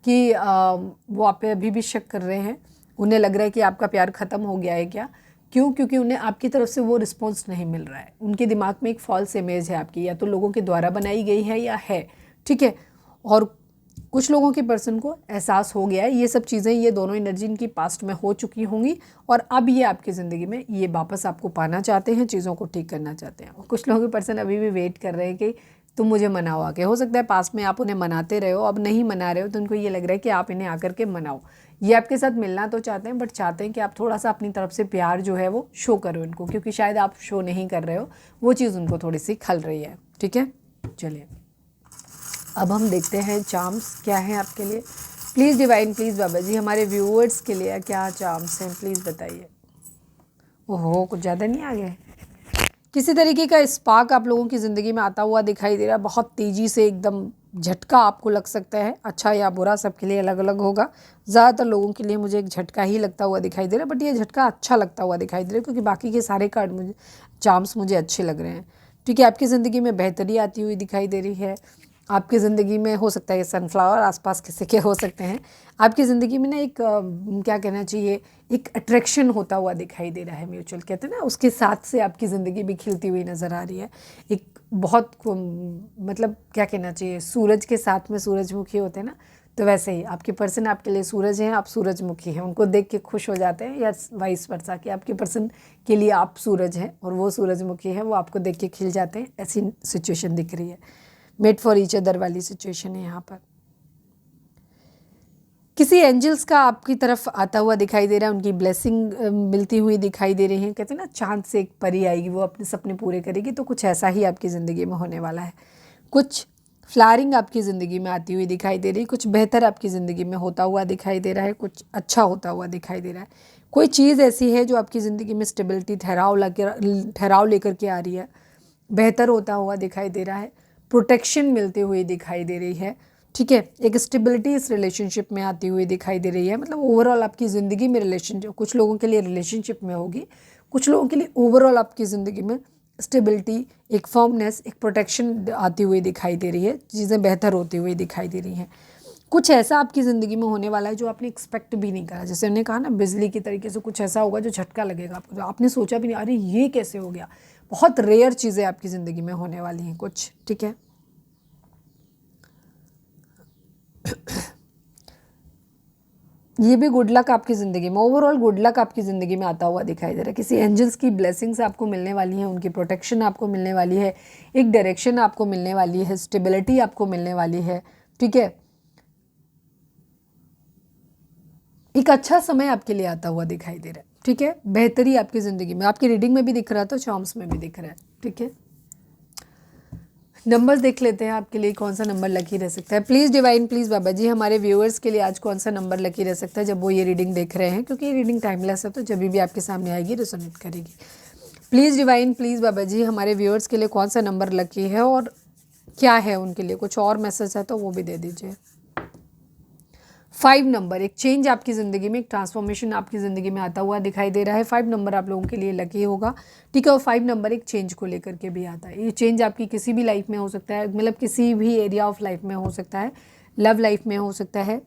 Speaker 1: कि वो आप पे अभी भी शक कर रहे हैं। उन्हें लग रहा है कि आपका प्यार ख़त्म हो गया है क्या। क्यों? क्योंकि उन्हें आपकी तरफ से वो रिस्पॉन्स नहीं मिल रहा है। उनके दिमाग में एक फॉल्स इमेज है आपकी, या तो लोगों के द्वारा बनाई गई है या है, ठीक है। और कुछ लोगों के पर्सन को एहसास हो गया है ये सब चीज़ें, ये दोनों एनर्जी इनकी पास्ट में हो चुकी होंगी, और अब ये आपकी ज़िंदगी में ये वापस आपको पाना चाहते हैं, चीज़ों को ठीक करना चाहते हैं। और कुछ लोगों के पर्सन अभी भी वेट कर रहे हैं कि तुम मुझे मनाओ आके। हो सकता है पास्ट में आप उन्हें मनाते रहे हो, अब नहीं मना रहे हो, तो उनको ये लग रहा है कि आप इन्हें आकर के मनाओ। ये आपके साथ मिलना तो चाहते हैं, बट चाहते हैं कि आप थोड़ा सा अपनी तरफ से प्यार जो है वो शो करो इनको, क्योंकि शायद आप शो नहीं कर रहे हो। वो चीज़ उनको थोड़ी सी खल रही है, ठीक है। चलिए अब हम देखते हैं चार्म्स क्या हैं आपके लिए। Please divine, please Baba ji, हमारे व्यूअर्स के लिए क्या चार्म्स हैं, प्लीज़ बताइए। ओहो, कुछ ज़्यादा नहीं आ गए। किसी तरीके का स्पार्क आप लोगों की ज़िंदगी में आता हुआ दिखाई दे रहा है, बहुत तेज़ी से, एकदम झटका आपको लग सकता है। अच्छा या बुरा सबके लिए अलग अलग होगा। ज़्यादातर लोगों के लिए मुझे एक झटका ही लगता हुआ दिखाई दे रहा है, बट ये झटका अच्छा लगता हुआ दिखाई दे रहा है, क्योंकि बाकी के सारे कार्ड मुझे, चार्म्स मुझे अच्छे लग रहे हैं, ठीक है। आपकी ज़िंदगी में बेहतरी आती हुई दिखाई दे रही है। आपकी ज़िंदगी में हो सकता है सनफ्लावर आसपास किसी के हो सकते हैं। आपकी ज़िंदगी में ना एक क्या कहना चाहिए, एक अट्रैक्शन होता हुआ दिखाई दे रहा है, म्यूचुअल कहते हैं ना, उसके साथ से आपकी ज़िंदगी भी खिलती हुई नज़र आ रही है। एक बहुत मतलब क्या कहना चाहिए, सूरज के साथ में सूरजमुखी होते हैं ना, तो वैसे ही आपके पर्सन आपके लिए सूरज हैं, आप सूरजमुखी हैं। उनको देख के खुश हो जाते हैं, या वाइस वर्सा कि आपके पर्सन के लिए आप सूरज हैं और वो सूरजमुखी है, वो आपको देख के खिल जाते हैं। ऐसी सिचुएशन दिख रही है, मेड फॉर ईच अदर वाली सिचुएशन है यहाँ पर। किसी एंजल्स का आपकी तरफ आता हुआ दिखाई दे रहा है, उनकी ब्लेसिंग मिलती हुई दिखाई दे रही है। कहते हैं ना, चांद से एक परी आएगी, वो अपने सपने पूरे करेगी, तो कुछ ऐसा ही आपकी ज़िंदगी में होने वाला है। कुछ फ्लावरिंग आपकी ज़िंदगी में आती हुई दिखाई दे रही है, कुछ बेहतर आपकी ज़िंदगी में होता हुआ दिखाई दे रहा है, कुछ अच्छा होता हुआ दिखाई दे रहा है। कोई चीज़ ऐसी है जो आपकी ज़िंदगी में स्टेबिलिटी, ठहराव लेकर के आ रही है, बेहतर होता हुआ दिखाई दे रहा है, प्रोटेक्शन मिलती हुई दिखाई दे रही है, ठीक है। एक स्टेबिलिटी इस रिलेशनशिप में आती हुई दिखाई दे रही है। मतलब ओवरऑल आपकी ज़िंदगी में रिलेशनशिप, कुछ लोगों के लिए रिलेशनशिप में होगी, कुछ लोगों के लिए ओवरऑल आपकी ज़िंदगी में स्टेबिलिटी, एक फर्मनेस, एक प्रोटेक्शन आती हुई दिखाई दे रही है, चीज़ें बेहतर होती हुई दिखाई दे रही हैं। कुछ ऐसा आपकी ज़िंदगी में होने वाला है जो आपने एक्सपेक्ट भी नहीं करा। जैसे उन्होंने कहा ना, बिजली की तरीके से कुछ ऐसा होगा जो झटका लगेगा आपको, जो आपने सोचा भी नहीं, अरे ये कैसे हो गया। बहुत रेयर चीज़ें आपकी ज़िंदगी में होने वाली हैं कुछ, ठीक है। ये भी गुड लक आपकी ज़िंदगी में, ओवरऑल गुड लक आपकी ज़िंदगी में आता हुआ दिखाई दे रहा है। किसी एंजल्स की ब्लेसिंग्स आपको मिलने वाली हैं, उनकी प्रोटेक्शन आपको मिलने वाली है, एक डायरेक्शन आपको मिलने वाली है, स्टेबिलिटी आपको मिलने वाली है, ठीक है। एक अच्छा समय आपके लिए आता हुआ दिखाई दे रहा है, ठीक है। बेहतरी आपकी ज़िंदगी में, आपकी रीडिंग में भी दिख रहा था, चार्म्स में भी दिख रहा है, ठीक है। नंबर्स देख लेते हैं आपके लिए कौन सा नंबर लकी रह सकता है। Please divine, please Baba ji, हमारे व्यूअर्स के लिए आज कौन सा नंबर लकी रह सकता है जब वो ये रीडिंग देख रहे हैं, क्योंकि ये रीडिंग टाइमलेस है, तो जब भी आपके सामने आएगी रिजोनेट करेगी। Please divine, please Baba ji, हमारे व्यूअर्स के लिए कौन सा नंबर लकी है और क्या है उनके लिए। कुछ और मैसेज है तो वो भी दे दीजिए। 5 नंबर, एक चेंज आपकी ज़िंदगी में, एक ट्रांसफॉर्मेशन आपकी ज़िंदगी में आता हुआ दिखाई दे रहा है। 5 नंबर आप लोगों के लिए लकी होगा, ठीक है। और 5 नंबर एक चेंज को लेकर के भी आता है। ये चेंज आपकी किसी भी लाइफ में हो सकता है, मतलब किसी भी एरिया ऑफ लाइफ में हो सकता है, लव लाइफ में हो सकता है,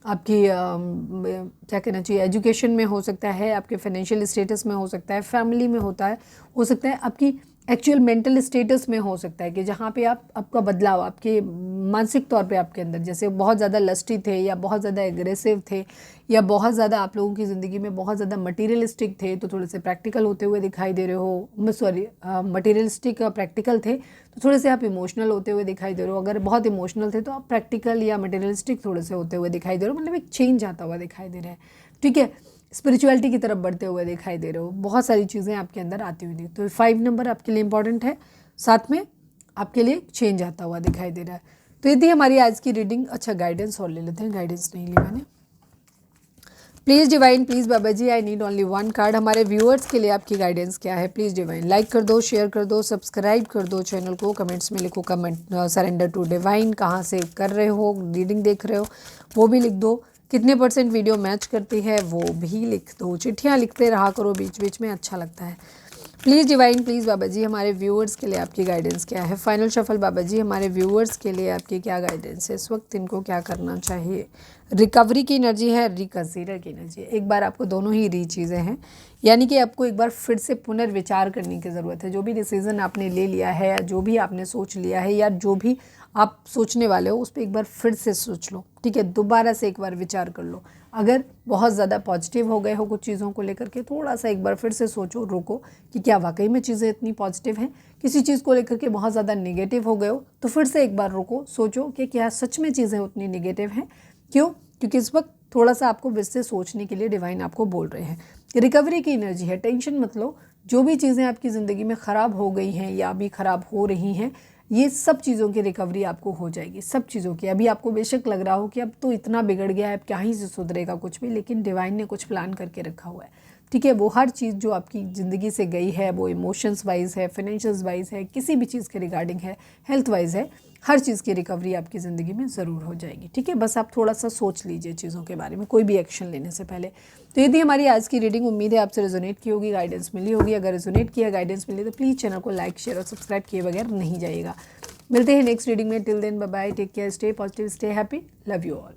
Speaker 1: आपकी क्या कहना चाहिए, एजुकेशन में हो सकता है, आपके फाइनेंशियल स्टेटस में हो सकता है, फैमिली में हो सकता है आपकी एक्चुअल मेंटल स्टेटस में हो सकता है, कि जहाँ पे आपका बदलाव आपके मानसिक तौर पे आपके अंदर, जैसे बहुत ज़्यादा लस्टी थे, या बहुत ज़्यादा एग्रेसिव थे, या बहुत ज़्यादा आप लोगों की ज़िंदगी में बहुत ज़्यादा मटीरियलिस्टिक थे, तो थोड़े से प्रैक्टिकल होते हुए दिखाई दे रहे हो। सॉरी, मटीरियलिस्टिक प्रैक्टिकल थे तो थोड़े से आप इमोशनल होते हुए दिखाई दे रहे हो। अगर बहुत इमोशनल थे तो आप प्रैक्टिकल या मटीरियलिस्टिक थोड़े से होते हुए दिखाई दे रहे हो। मतलब एक चेंज आता हुआ दिखाई दे रहा है, ठीक है। स्पिरिचुअलिटी की तरफ बढ़ते हुए दिखाई दे रहे हो, बहुत सारी चीज़ें आपके अंदर आती हुई। तो 5 नंबर आपके लिए इंपॉर्टेंट है, साथ में आपके लिए चेंज आता हुआ दिखाई दे रहा है। तो ये थी हमारी आज की रीडिंग। अच्छा गाइडेंस और ले लेते हैं, गाइडेंस नहीं ली मैंने। Please divine, please Baba ji, I need only one card. हमारे व्यूअर्स के लिए आपकी गाइडेंस क्या है? प्लीज़ डिवाइन, लाइक कर दो, शेयर कर दो, सब्सक्राइब कर दो चैनल को, कमेंट्स में लिखो कमेंट सरेंडर टू डिवाइन, कहाँ से कर रहे हो, रीडिंग देख रहे हो वो भी लिख दो, कितने % वीडियो मैच करती है वो भी लिख दो। चिट्ठियाँ लिखते रहा करो बीच बीच में, अच्छा लगता है। Please divine, please Baba ji, हमारे व्यूअर्स के लिए आपकी गाइडेंस क्या है? फाइनल शफल बाबा जी, हमारे व्यूअर्स के लिए आपकी क्या गाइडेंस है? इस वक्त इनको क्या करना चाहिए? रिकवरी की एनर्जी है, रिकंसीडर की एनर्जी है। एक बार आपको दोनों ही री चीज़ें हैं, यानी कि आपको एक बार फिर से पुनर्विचार करने की ज़रूरत है। जो भी डिसीज़न आपने ले लिया है या जो भी आपने सोच लिया है या जो भी आप सोचने वाले हो उस पर एक बार फिर से सोच लो, ठीक है? दोबारा से एक बार विचार कर लो। अगर बहुत ज़्यादा पॉजिटिव हो गए हो कुछ चीज़ों को लेकर के, थोड़ा सा एक बार फिर से सोचो, रुको कि क्या वाकई में चीज़ें इतनी पॉजिटिव हैं। किसी चीज़ को लेकर के बहुत ज़्यादा नेगेटिव हो गए हो तो फिर से एक बार रुको, सोचो कि क्या सच में चीज़ें उतनी नेगेटिव हैं। क्यों? क्योंकि इस वक्त थोड़ा सा आपको फिर से सोचने के लिए डिवाइन आपको बोल रहे हैं। रिकवरी की एनर्जी है, टेंशन मत लो। जो भी चीज़ें आपकी ज़िंदगी में ख़राब हो गई हैं या अभी ख़राब हो रही हैं, ये सब चीज़ों की रिकवरी आपको हो जाएगी, सब चीज़ों की। अभी आपको बेशक लग रहा हो कि अब तो इतना बिगड़ गया है, अब क्या ही से सुधरेगा कुछ भी, लेकिन डिवाइन ने कुछ प्लान करके रखा हुआ है, ठीक है? वो हर चीज़ जो आपकी ज़िंदगी से गई है, वो इमोशंस वाइज है, फाइनेंशियल्स वाइज है, किसी भी चीज़ के रिगार्डिंग है, हेल्थ वाइज है, हर चीज़ की रिकवरी आपकी ज़िंदगी में ज़रूर हो जाएगी, ठीक है? बस आप थोड़ा सा सोच लीजिए चीज़ों के बारे में कोई भी एक्शन लेने से पहले। तो ये थी हमारी आज की रीडिंग। उम्मीद है आपसे रेजोनेट की होगी, गाइडेंस मिली होगी। अगर रेजोनेट किया, गाइडेंस मिली तो प्लीज़ चैनल को लाइक, शेयर और सब्सक्राइब किए बगैर नहीं जाइएगा। मिलते हैं नेक्स्ट रीडिंग में। Till then bye bye, take care, stay positive, stay happy, love you all.